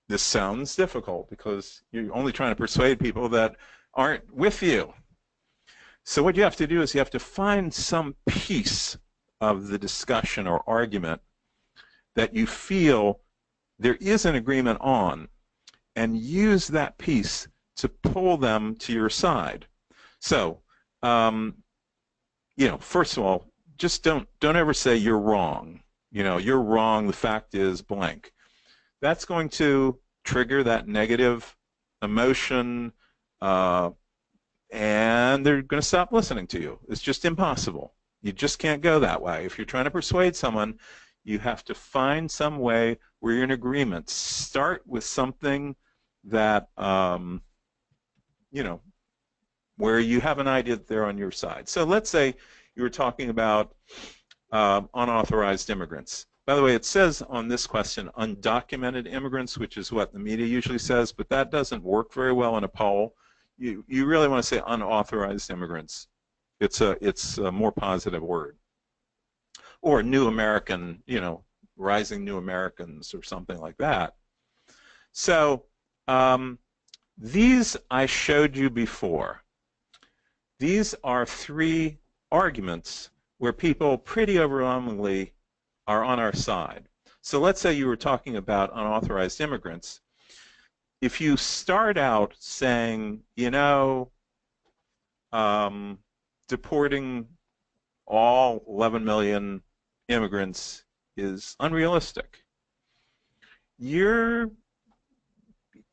This sounds difficult because you're only trying to persuade people that aren't with you. So what you have to do is you have to find some piece of the discussion or argument that you feel there is an agreement on, and use that piece to pull them to your side. So, first of all, just don't ever say you're wrong. You're wrong, the fact is blank. That's going to trigger that negative emotion, and they're going to stop listening to you. It's just impossible. You just can't go that way. If you're trying to persuade someone, you have to find some way where you're in agreement. Start with something that, where you have an idea that they're on your side. So let's say you were talking about unauthorized immigrants. By the way, it says on this question, undocumented immigrants, which is what the media usually says, but that doesn't work very well in a poll. You really want to say unauthorized immigrants. It's a more positive word. Or new American, rising new Americans or something like that. So these I showed you before. These are 3 arguments where people pretty overwhelmingly are on our side. So let's say you were talking about unauthorized immigrants. If you start out saying, deporting all 11 million immigrants is unrealistic, you're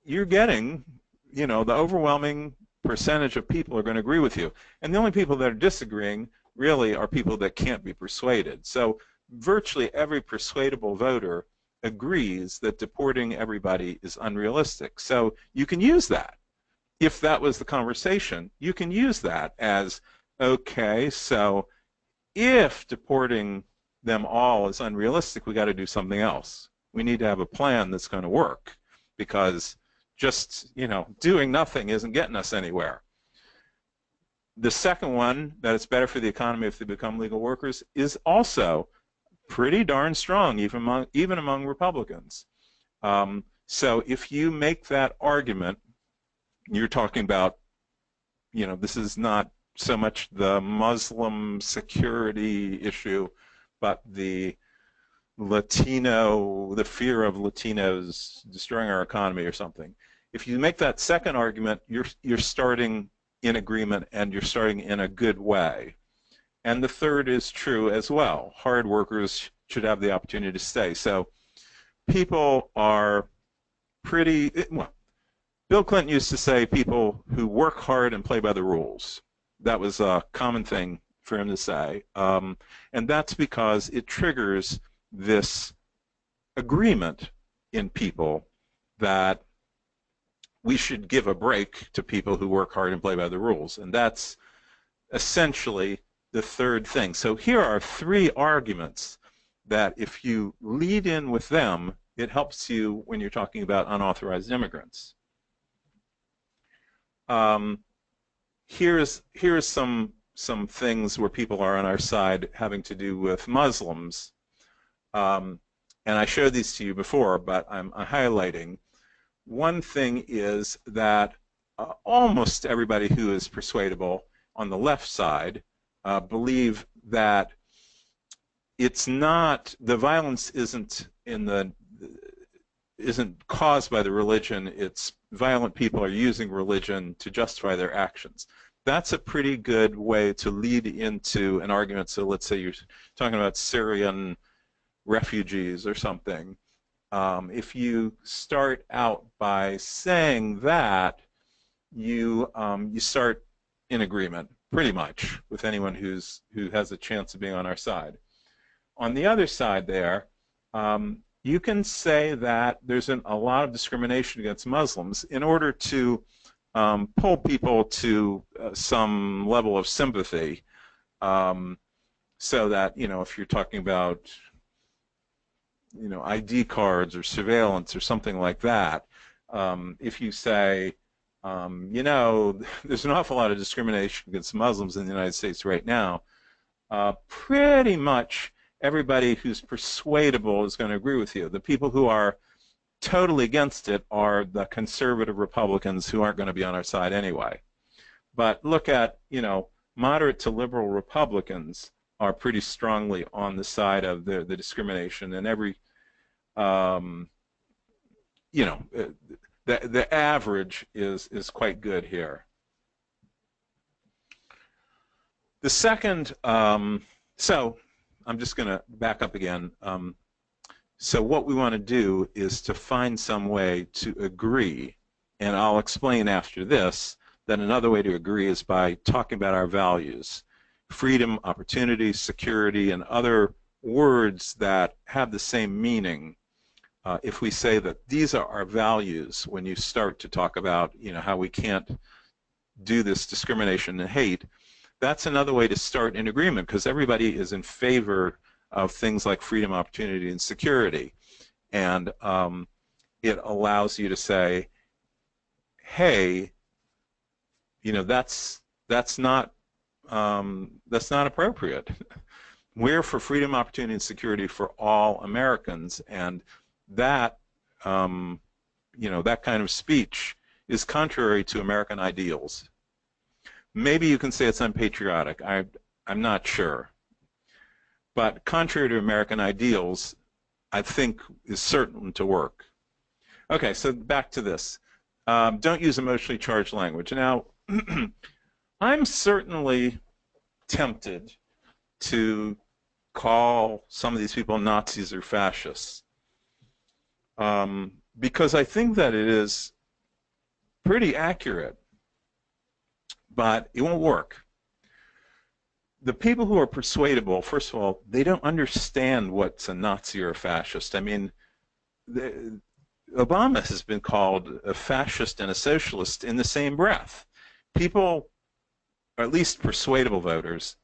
getting, the overwhelming percentage of people are going to agree with you. And the only people that are disagreeing really are people that can't be persuaded. So virtually every persuadable voter agrees that deporting everybody is unrealistic. So you can use that. If that was the conversation, you can use that as, okay, so if deporting them all is unrealistic, we got to do something else. We need to have a plan that's going to work, because just, doing nothing isn't getting us anywhere. The second one, that it's better for the economy if they become legal workers, is also pretty darn strong, even among Republicans. So if you make that argument, you're talking about, this is not so much the Muslim security issue, but the fear of Latinos destroying our economy or something. If you make that second argument, you're starting in agreement, and you're starting in a good way. And the third is true as well. Hard workers should have the opportunity to stay. So people are well, Bill Clinton used to say people who work hard and play by the rules. That was a common thing for him to say. And that's because it triggers this agreement in people that we should give a break to people who work hard and play by the rules. And that's essentially the third thing. So here are three arguments that if you lead in with them, it helps you when you're talking about unauthorized immigrants. Here's some things where people are on our side having to do with Muslims. And I showed these to you before, but I'm highlighting. One thing is that almost everybody who is persuadable on the left side believe that it's not, the violence isn't caused by the religion. It's violent people are using religion to justify their actions. That's a pretty good way to lead into an argument. So let's say you're talking about Syrian refugees or something. If you start out by saying that, you start in agreement pretty much with anyone who has a chance of being on our side. On the other side there, you can say that there's a lot of discrimination against Muslims in order to pull people to some level of sympathy, so that, if you're talking about ID cards or surveillance or something like that, if you say, there's an awful lot of discrimination against Muslims in the United States right now, pretty much everybody who's persuadable is going to agree with you. The people who are totally against it are the conservative Republicans who aren't going to be on our side anyway. But look at, moderate to liberal Republicans are pretty strongly on the side of the discrimination, and every, the average is quite good here. The second, so I'm just going to back up again. So what we want to do is to find some way to agree, and I'll explain after this that another way to agree is by talking about our values. Freedom, opportunity, security, and other words that have the same meaning. If we say that these are our values, when you start to talk about how we can't do this discrimination and hate, that's another way to start an agreement, because everybody is in favor of things like freedom, opportunity, and security. And it allows you to say, hey, that's not appropriate. We're for freedom, opportunity, and security for all Americans, and that that kind of speech is contrary to American ideals. Maybe you can say it's unpatriotic. I'm not sure. But contrary to American ideals, I think is certain to work. Okay, so back to this. Don't use emotionally charged language. Now, I'm certainly tempted to call some of these people Nazis or fascists, because I think that it is pretty accurate, but it won't work. the people who are persuadable, first of all, they don't understand what's a Nazi or a fascist. I mean, Obama has been called a fascist and a socialist in the same breath. People, or at least persuadable voters,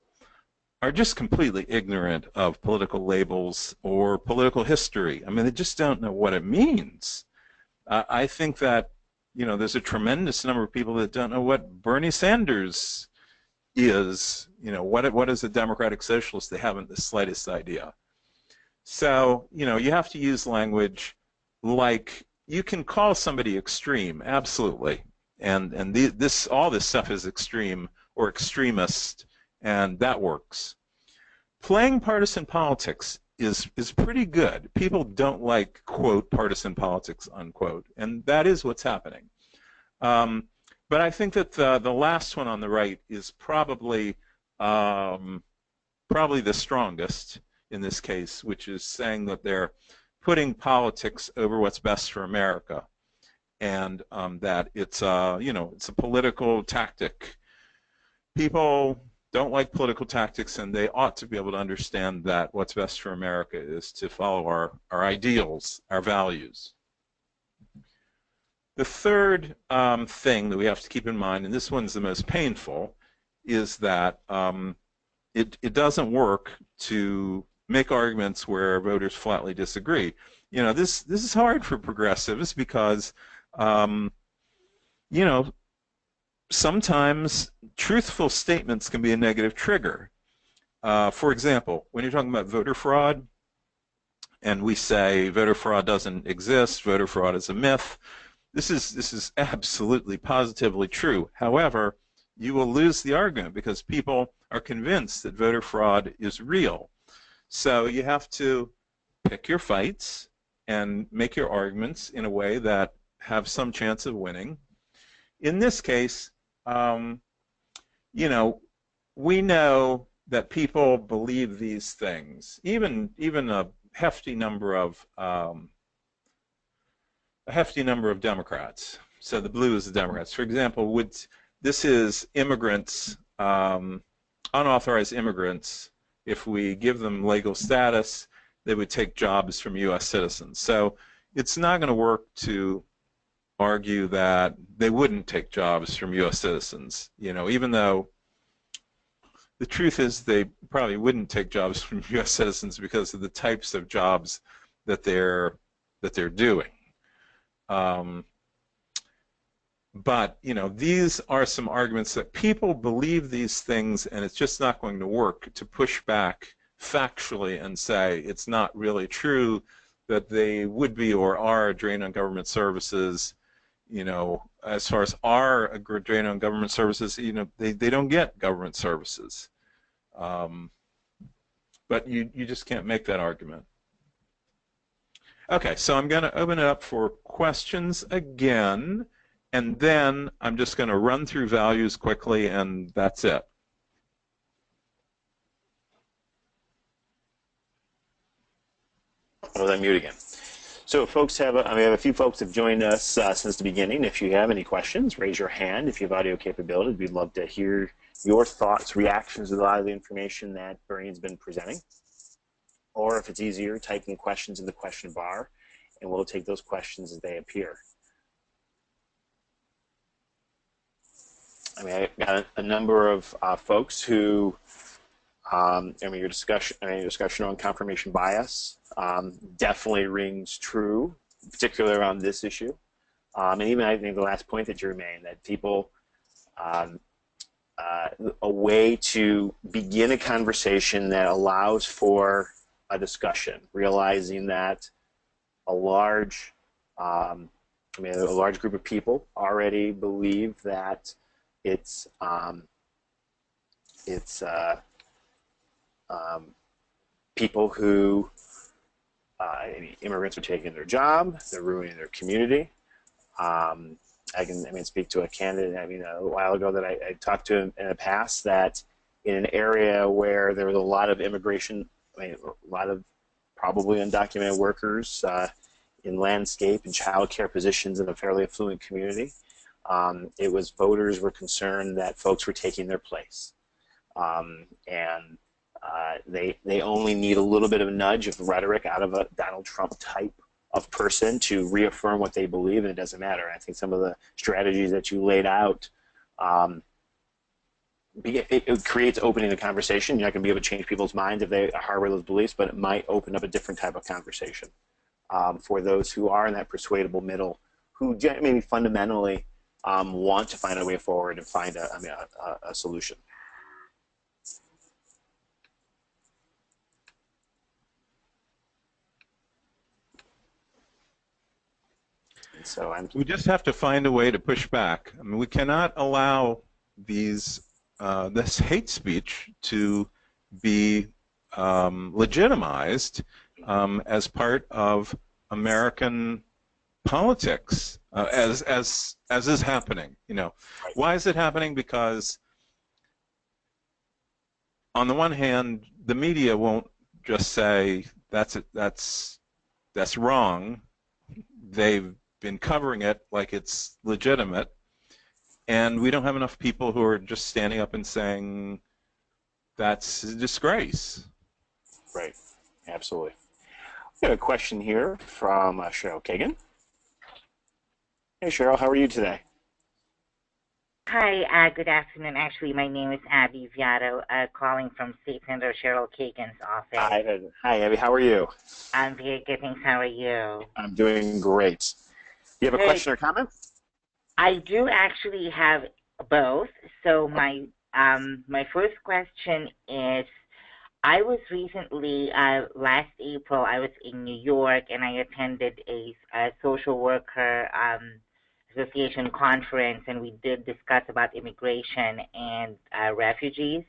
are just completely ignorant of political labels or political history. I mean, they just don't know what it means. I think that, you know, there's a tremendous number of people that don't know what Bernie Sanders is. You know, what is a democratic socialist? They haven't the slightest idea. So, you know, you have to use language like, you can call somebody extreme, absolutely, and all this stuff is extreme or extremist, and that works. Playing partisan politics is pretty good. People don't like, quote, partisan politics, unquote, and that is what's happening. But I think that the last one on the right is probably the strongest in this case, which is saying that they're putting politics over what's best for America, and that it's you know, it's a political tactic. People don't like political tactics, and they ought to be able to understand that what's best for America is to follow our ideals, our values. The third thing that we have to keep in mind, and this one's the most painful, is that it doesn't work to make arguments where voters flatly disagree. You know, this is hard for progressives because, you know, sometimes truthful statements can be a negative trigger. For example, when you're talking about voter fraud, and we say voter fraud doesn't exist, voter fraud is a myth, this is absolutely, positively true. However, you will lose the argument because people are convinced that voter fraud is real. So you have to pick your fights and make your arguments in a way that have some chance of winning. In this case, you know, we know that people believe these things. Even a hefty number of Democrats. So the blue is the Democrats. For example, this is immigrants, unauthorized immigrants. If we give them legal status, they would take jobs from U.S. citizens. So it's not going to work to argue that they wouldn't take jobs from U.S. citizens. You know, even though the truth is they probably wouldn't take jobs from U.S. citizens because of the types of jobs that they're doing. But, you know, these are some arguments that people believe these things, and it's just not going to work to push back factually and say it's not really true that they would be or are a drain on government services. You know, as far as are a drain on government services, you know, they don't get government services. But you just can't make that argument. Okay, so I'm going to open it up for questions again, and then I'm just going to run through values quickly, and that's it. I'll unmute again. So folks we have a few folks have joined us since the beginning. If you have any questions, raise your hand. If you have audio capability, we'd love to hear your thoughts, reactions to a lot of the information that Bernie's been presenting. Or if it's easier, type in questions in the question bar, and we'll take those questions as they appear. I mean, I got a number of folks who, I mean, your discussion on confirmation bias definitely rings true, particularly around this issue. And even I think the last point that you made, that people, a way to begin a conversation that allows for a discussion, realizing that a large group of people already believe that it's people who immigrants are taking their job, they're ruining their community. I mean, speak to a candidate, I mean, a while ago that I talked to in the past, that in an area where there was a lot of immigration, I mean, a lot of probably undocumented workers in landscape and childcare positions in a fairly affluent community, it was voters were concerned that folks were taking their place. and they only need a little bit of a nudge of rhetoric out of a Donald Trump type of person to reaffirm what they believe, and it doesn't matter. I think some of the strategies that you laid out, it creates opening the conversation. You're not going to be able to change people's minds if they harbor those beliefs, but it might open up a different type of conversation for those who are in that persuadable middle, who maybe fundamentally want to find a way forward and find a solution. So we just have to find a way to push back. I mean, we cannot allow these this hate speech to be legitimized as part of American politics, as is happening. You know, why is it happening? Because on the one hand, the media won't just say that's wrong. They've been covering it like it's legitimate, and we don't have enough people who are just standing up and saying that's a disgrace. Right, absolutely. We have a question here from Cheryl Kagan. Hey Cheryl, how are you today? Hi, good afternoon. Actually, my name is Abby Viato, calling from State Senator Cheryl Kagan's office. Hi Abby, how are you? I'm very good, thanks. How are you? I'm doing great. Do you have a question or comment? I do actually have both. So my first question is, I was recently, last April, I was in New York and I attended a social worker association conference, and we did discuss about immigration and refugees,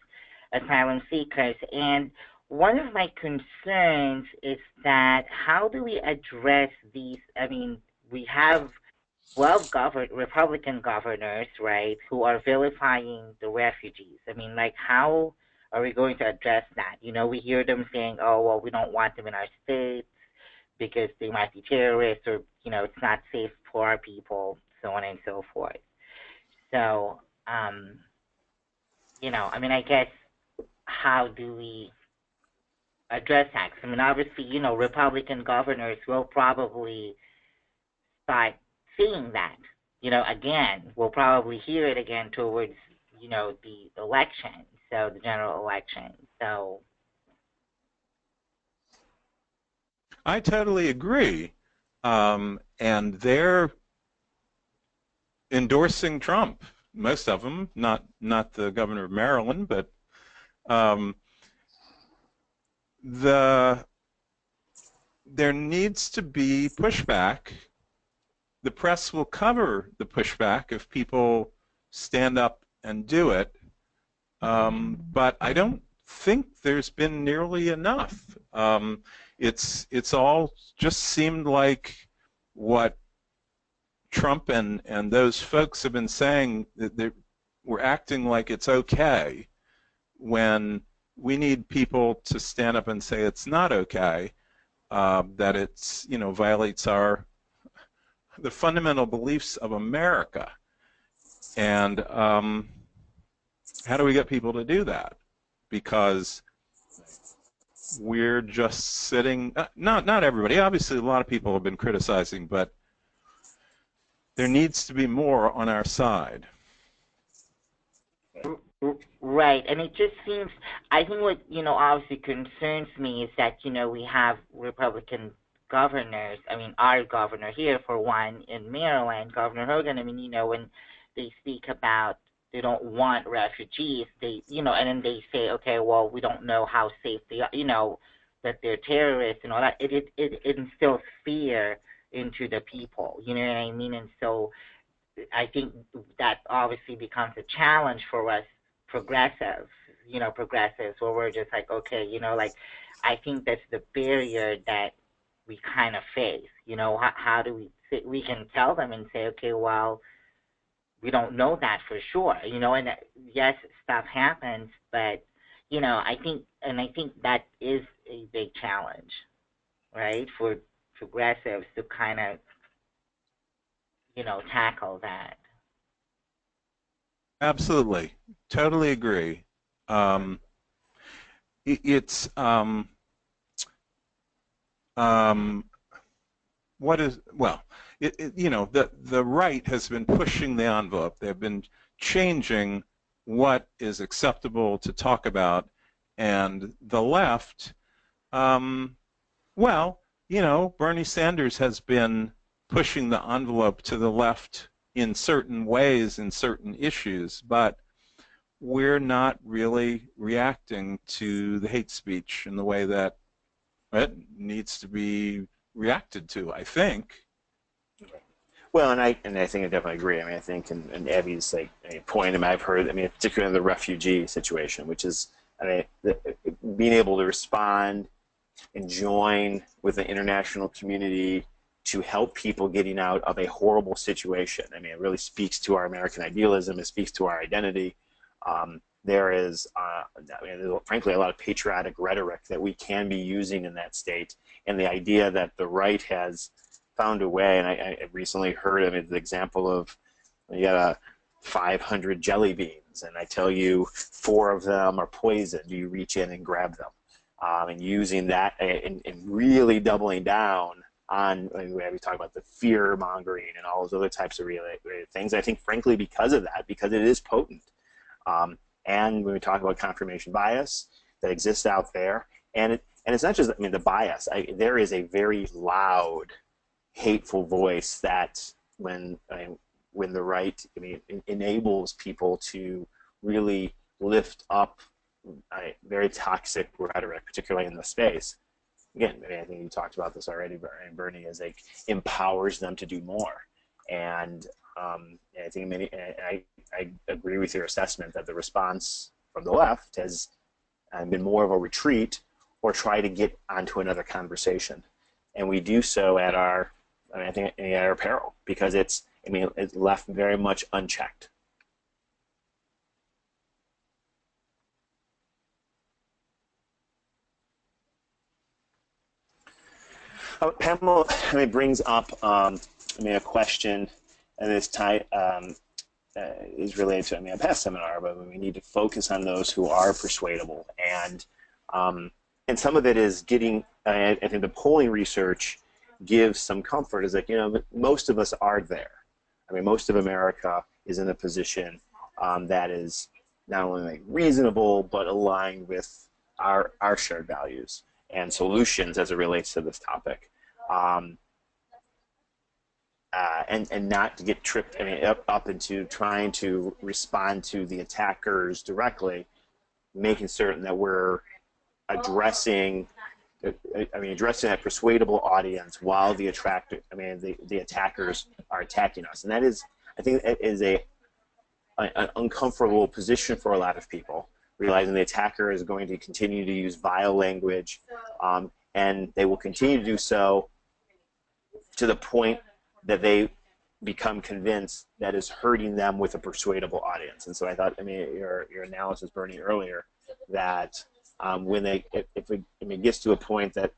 asylum seekers. And one of my concerns is that how do we address these? I mean, we have well-governed Republican governors, right, who are vilifying the refugees. I mean, like, how are we going to address that? You know, we hear them saying, oh, well, we don't want them in our states because they might be terrorists, or, you know, it's not safe for our people, so on and so forth. So, you know, I mean, I guess, how do we address that? I mean, obviously, you know, Republican governors will probably start seeing that, you know, again. We'll probably hear it again towards, you know, the election, so the general election. So I totally agree. And they're endorsing Trump, most of them, not the governor of Maryland, but there needs to be pushback. The press will cover the pushback if people stand up and do it, but I don't think there's been nearly enough. It's all just seemed like what Trump and those folks have been saying, that we're acting like it's okay, when we need people to stand up and say it's not okay, that it's, you know, violates the fundamental beliefs of America. And how do we get people to do that? Because we're just sitting, not everybody, obviously a lot of people have been criticizing, but there needs to be more on our side. right, and it just seems, I think what, you know, obviously concerns me is that, you know, we have Republican governors. I mean, our governor here, for one, in Maryland, Governor Hogan, I mean, you know, when they speak about they don't want refugees, they, you know, and then they say, okay, well, we don't know how safe they are, you know, that they're terrorists and all that. It instills fear into the people, you know what I mean? And so I think that obviously becomes a challenge for us progressives, where we're just like, okay, you know, like, I think that's the barrier that we kind of face. You know, how do we can tell them and say, okay, well, we don't know that for sure, you know, and yes, stuff happens, but, you know, I think that is a big challenge, right, for progressives to kind of, you know, tackle that. Absolutely. Totally agree. it's what is, well, you know, the right has been pushing the envelope. They've been changing what is acceptable to talk about, and the left, well, you know, Bernie Sanders has been pushing the envelope to the left in certain ways in certain issues, but we're not really reacting to the hate speech in the way that it needs to be reacted to, I think. Well, and I think I definitely agree. I mean, I think, and Abby's like a point, and I've heard, I mean, particularly in the refugee situation, which is, I mean, being able to respond and join with the international community to help people getting out of a horrible situation. I mean, it really speaks to our American idealism. It speaks to our identity. There is, I mean, frankly, a lot of patriotic rhetoric that we can be using in that state, and the idea that the right has found a way. And I recently heard of an example of, you got 500 jelly beans, and I tell you 4 of them are poison. Do you reach in and grab them? And using that and really doubling down on, we talk about the fear mongering and all those other types of related things. I think, frankly, because of that, because it is potent. And when we talk about confirmation bias that exists out there, and it's not just, I mean, the bias. There is a very loud, hateful voice that when the right, I mean, enables people to really lift up very toxic rhetoric, particularly in the space. Again, I mean, I think you talked about this already, Bernie, is like empowers them to do more. And I think I agree with your assessment that the response from the left has been more of a retreat or try to get onto another conversation, and we do so at our, I mean, I think at our peril, because it's, I mean, it's left very much unchecked. Pamela, I mean, brings up, I mean, a question, and this is related to, I mean, a past seminar, but we need to focus on those who are persuadable, and some of it is getting, I think the polling research gives some comfort, is like, you know, most of us are there. I mean, most of America is in a position that is not only like reasonable, but aligned with our shared values and solutions as it relates to this topic. And not to get tripped, I mean, up into trying to respond to the attackers directly, making certain that we're addressing that persuadable audience while the attackers are attacking us. And that is, I think, is an uncomfortable position for a lot of people, realizing the attacker is going to continue to use vile language, and they will continue to do so to the point that they become convinced that is hurting them with a persuadable audience. And so I thought, I mean, your analysis, Bernie, earlier, that when if it gets to a point that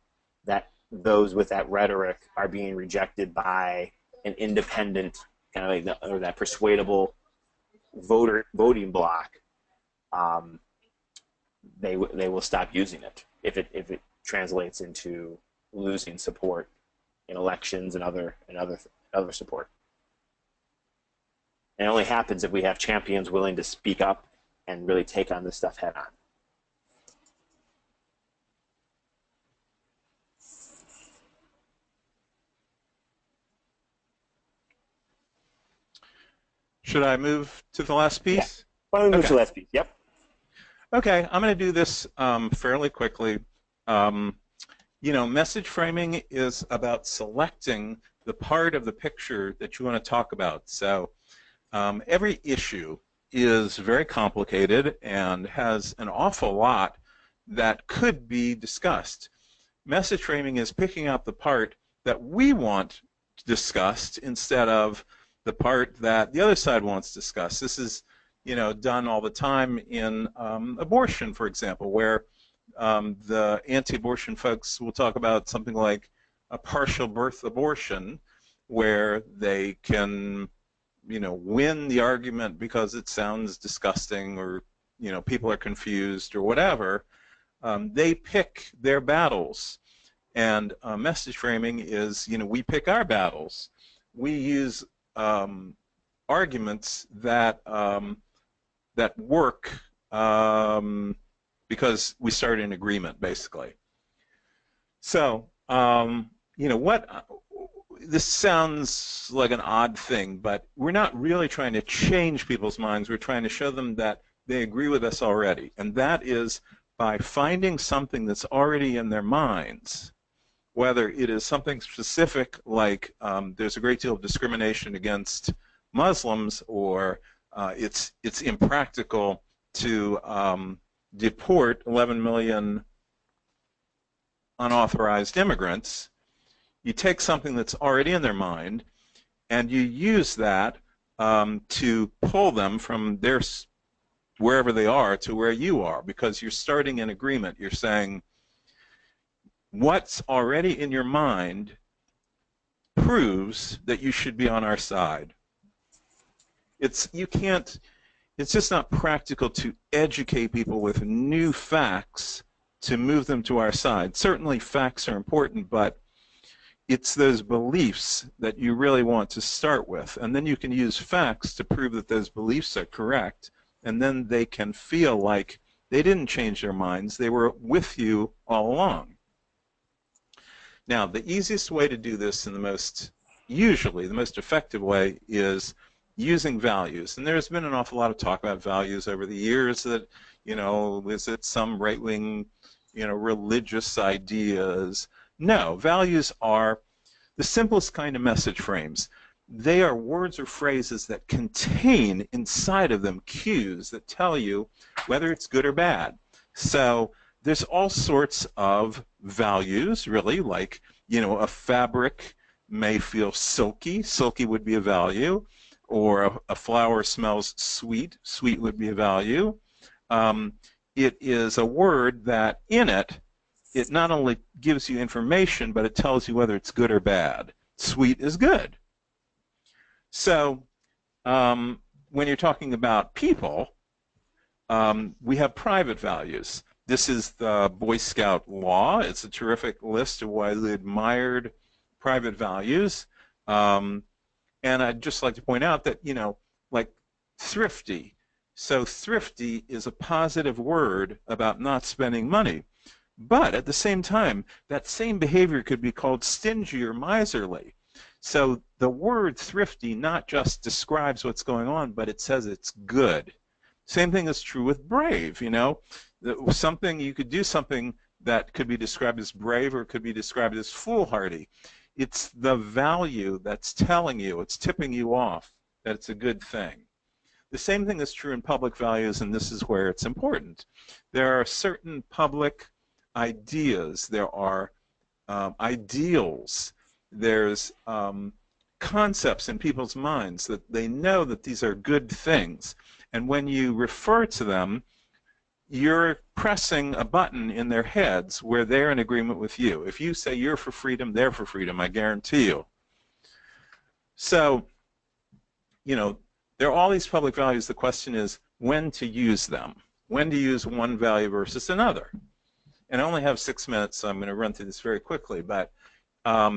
those with that rhetoric are being rejected by an independent kind of or that persuadable voting bloc, they will stop using it if it translates into losing support in elections and other support. And it only happens if we have champions willing to speak up and really take on this stuff head on. Should I move to the last piece? Yeah. Why don't we move to the last piece? Yep. Okay, I'm going to do this fairly quickly. You know, message framing is about selecting the part of the picture that you want to talk about. So every issue is very complicated and has an awful lot that could be discussed. Message framing is picking out the part that we want discussed instead of the part that the other side wants discussed. This is, you know, done all the time in abortion, for example, where the anti-abortion folks will talk about something like a partial birth abortion, where they can, you know, win the argument because it sounds disgusting or people are confused or whatever, they pick their battles. And message framing is, we pick our battles. We use arguments that that work because we start in agreement, basically. So, this sounds like an odd thing, but we're not really trying to change people's minds. We're trying to show them that they agree with us already, and that is by finding something that's already in their minds, whether it is something specific like there's a great deal of discrimination against Muslims, or it's impractical to deport 11 million unauthorized immigrants. You take something that's already in their mind and you use that to pull them from wherever they are to where you are, because you're starting in agreement. You're saying what's already in your mind proves that you should be on our side. It's just not practical to educate people with new facts to move them to our side. Certainly facts are important, but it's those beliefs that you really want to start with, and then you can use facts to prove that those beliefs are correct, and then they can feel like they didn't change their minds, they were with you all along. Now, the easiest way to do this, and usually the most effective way, is using values. And there's been an awful lot of talk about values over the years that, is it some right-wing, religious ideas? No, values are the simplest kind of message frames. They are words or phrases that contain inside of them cues that tell you whether it's good or bad. So there's all sorts of values, really, like, a fabric may feel silky. Silky would be a value. Or a flower smells sweet. Sweet would be a value. It is a word that in it not only gives you information, but it tells you whether it's good or bad. Sweet is good. So when you're talking about people, we have private values. This is the Boy Scout law. It's a terrific list of widely admired private values. And I'd just like to point out that, like thrifty. So thrifty is a positive word about not spending money. But at the same time, that same behavior could be called stingy or miserly. So the word thrifty not just describes what's going on, but it says it's good. Same thing is true with brave. You could do something that could be described as brave, or it could be described as foolhardy. It's the value that's telling you, it's tipping you off that it's a good thing. The same thing is true in public values, and this is where it's important. There are certain public ideas, there are ideals, there's concepts in people's minds that they know that these are good things, and when you refer to them, you're pressing a button in their heads where they're in agreement with you. If you say you're for freedom, they're for freedom, I guarantee you. So, there are all these public values. The question is when to use them. When to use one value versus another. And I only have 6 minutes, so I'm going to run through this very quickly. But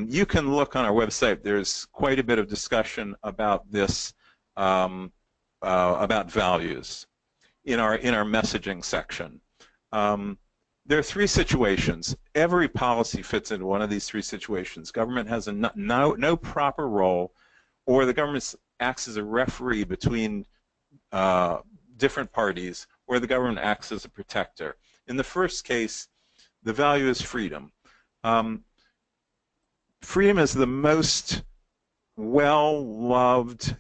you can look on our website. There's quite a bit of discussion about this, about values in our messaging section. There are 3 situations. Every policy fits into one of these 3 situations. Government has no proper role, or the government acts as a referee between different parties, or the government acts as a protector. In the first case, the value is freedom. Freedom is the most well-loved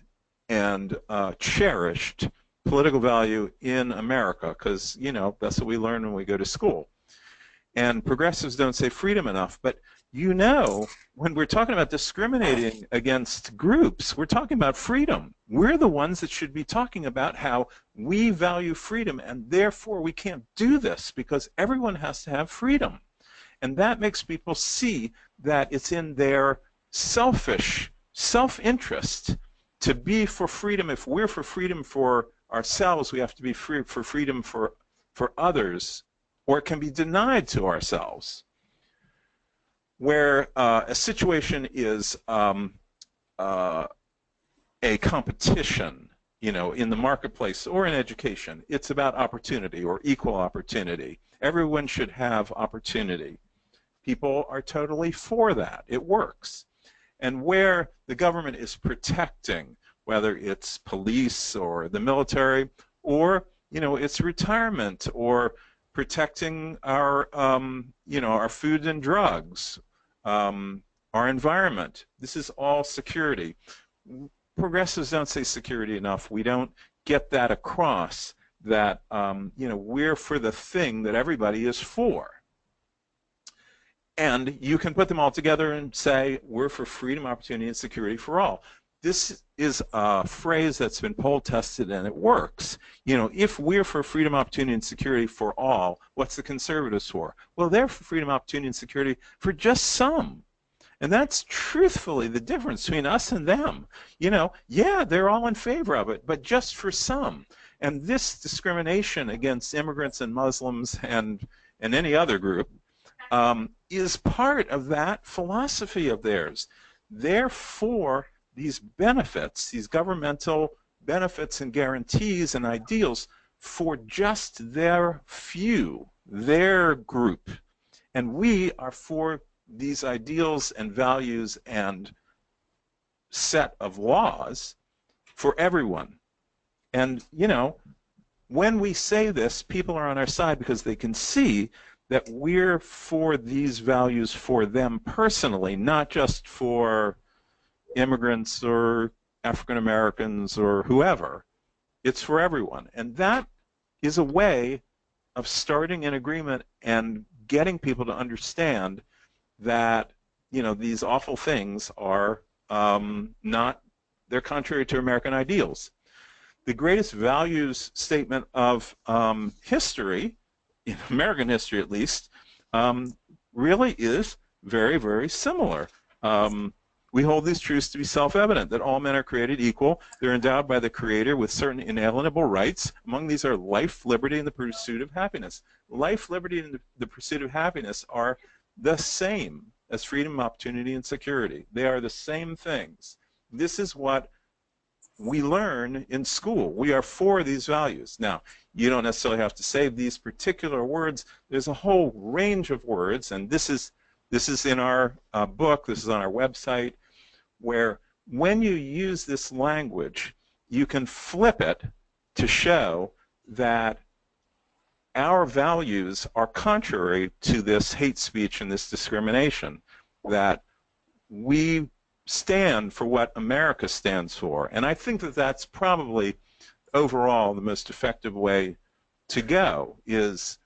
and cherished political value in America, because, that's what we learn when we go to school. And progressives don't say freedom enough, but when we're talking about discriminating against groups, we're talking about freedom. We're the ones that should be talking about how we value freedom, and therefore we can't do this because everyone has to have freedom. And that makes people see that it's in their self-interest to be for freedom. If we're for freedom for ourselves, we have to be free for freedom for others, or it can be denied to ourselves. Where a situation is a competition, in the marketplace or in education, it's about opportunity or equal opportunity. Everyone should have opportunity. People are totally for that. It works. And where the government is protecting, whether it's police or the military, or it's retirement, or protecting our our food and drugs, our environment. This is all security. Progressives don't say security enough. We don't get that across, that we're for the thing that everybody is for. And you can put them all together and say, we're for freedom, opportunity, and security for all. This is a phrase that's been poll tested, and it works. If we're for freedom, opportunity, and security for all, what's the conservatives for? Well, they're for freedom, opportunity, and security for just some. And that's truthfully the difference between us and them. Yeah, they're all in favor of it, but just for some. And this discrimination against immigrants and Muslims and any other group is part of that philosophy of theirs. They're for these benefits, these governmental benefits and guarantees and ideals for just their few, their group. And we are for these ideals and values and set of laws for everyone. And, when we say this, people are on our side because they can see that we're for these values for them personally, not just for immigrants or African Americans or whoever. It's for everyone. And that is a way of starting an agreement and getting people to understand that these awful things are they're contrary to American ideals. The greatest values statement of history, in American history at least, really is very, very similar. We hold these truths to be self-evident, that all men are created equal. They're endowed by the Creator with certain inalienable rights. Among these are life, liberty, and the pursuit of happiness. Life, liberty, and the pursuit of happiness are the same as freedom, opportunity, and security. They are the same things. This is what we learn in school. We are for these values. Now, you don't necessarily have to say these particular words. There's a whole range of words, and this is in our book, this is on our website, where when you use this language, you can flip it to show that our values are contrary to this hate speech and this discrimination, that we stand for what America stands for. And I think that that's probably overall the most effective way to go, is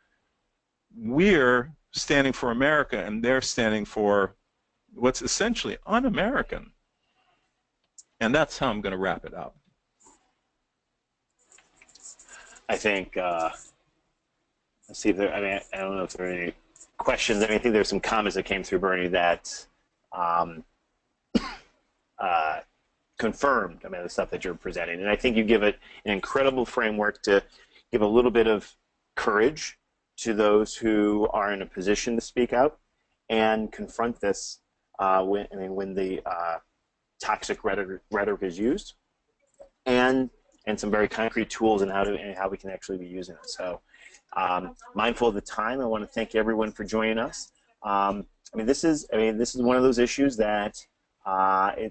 we're standing for America and they're standing for what's essentially un-American. And that's how I'm going to wrap it up. I think, let's see if there, I don't know if there are any questions. I think there's some comments that came through, Bernie, that confirmed, the stuff that you're presenting. And I think you give it an incredible framework to give a little bit of courage to those who are in a position to speak out and confront this when the toxic rhetoric is used, and some very concrete tools and how we can actually be using it. So, mindful of the time, I want to thank everyone for joining us. This is one of those issues that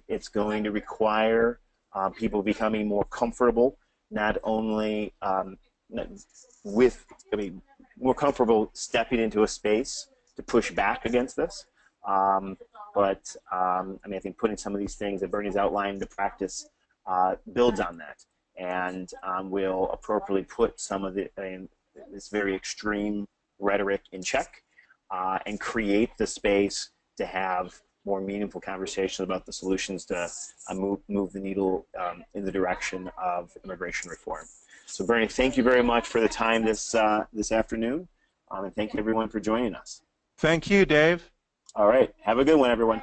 it's going to require people becoming more comfortable, not only more comfortable stepping into a space to push back against this, but I think putting some of these things that Bernie's outlined into practice builds on that, and will appropriately put some of this very extreme rhetoric in check, and create the space to have more meaningful conversations about the solutions to move the needle in the direction of immigration reform. So, Bernie, thank you very much for the time this afternoon, and thank you everyone for joining us. Thank you, Dave. All right. Have a good one, everyone.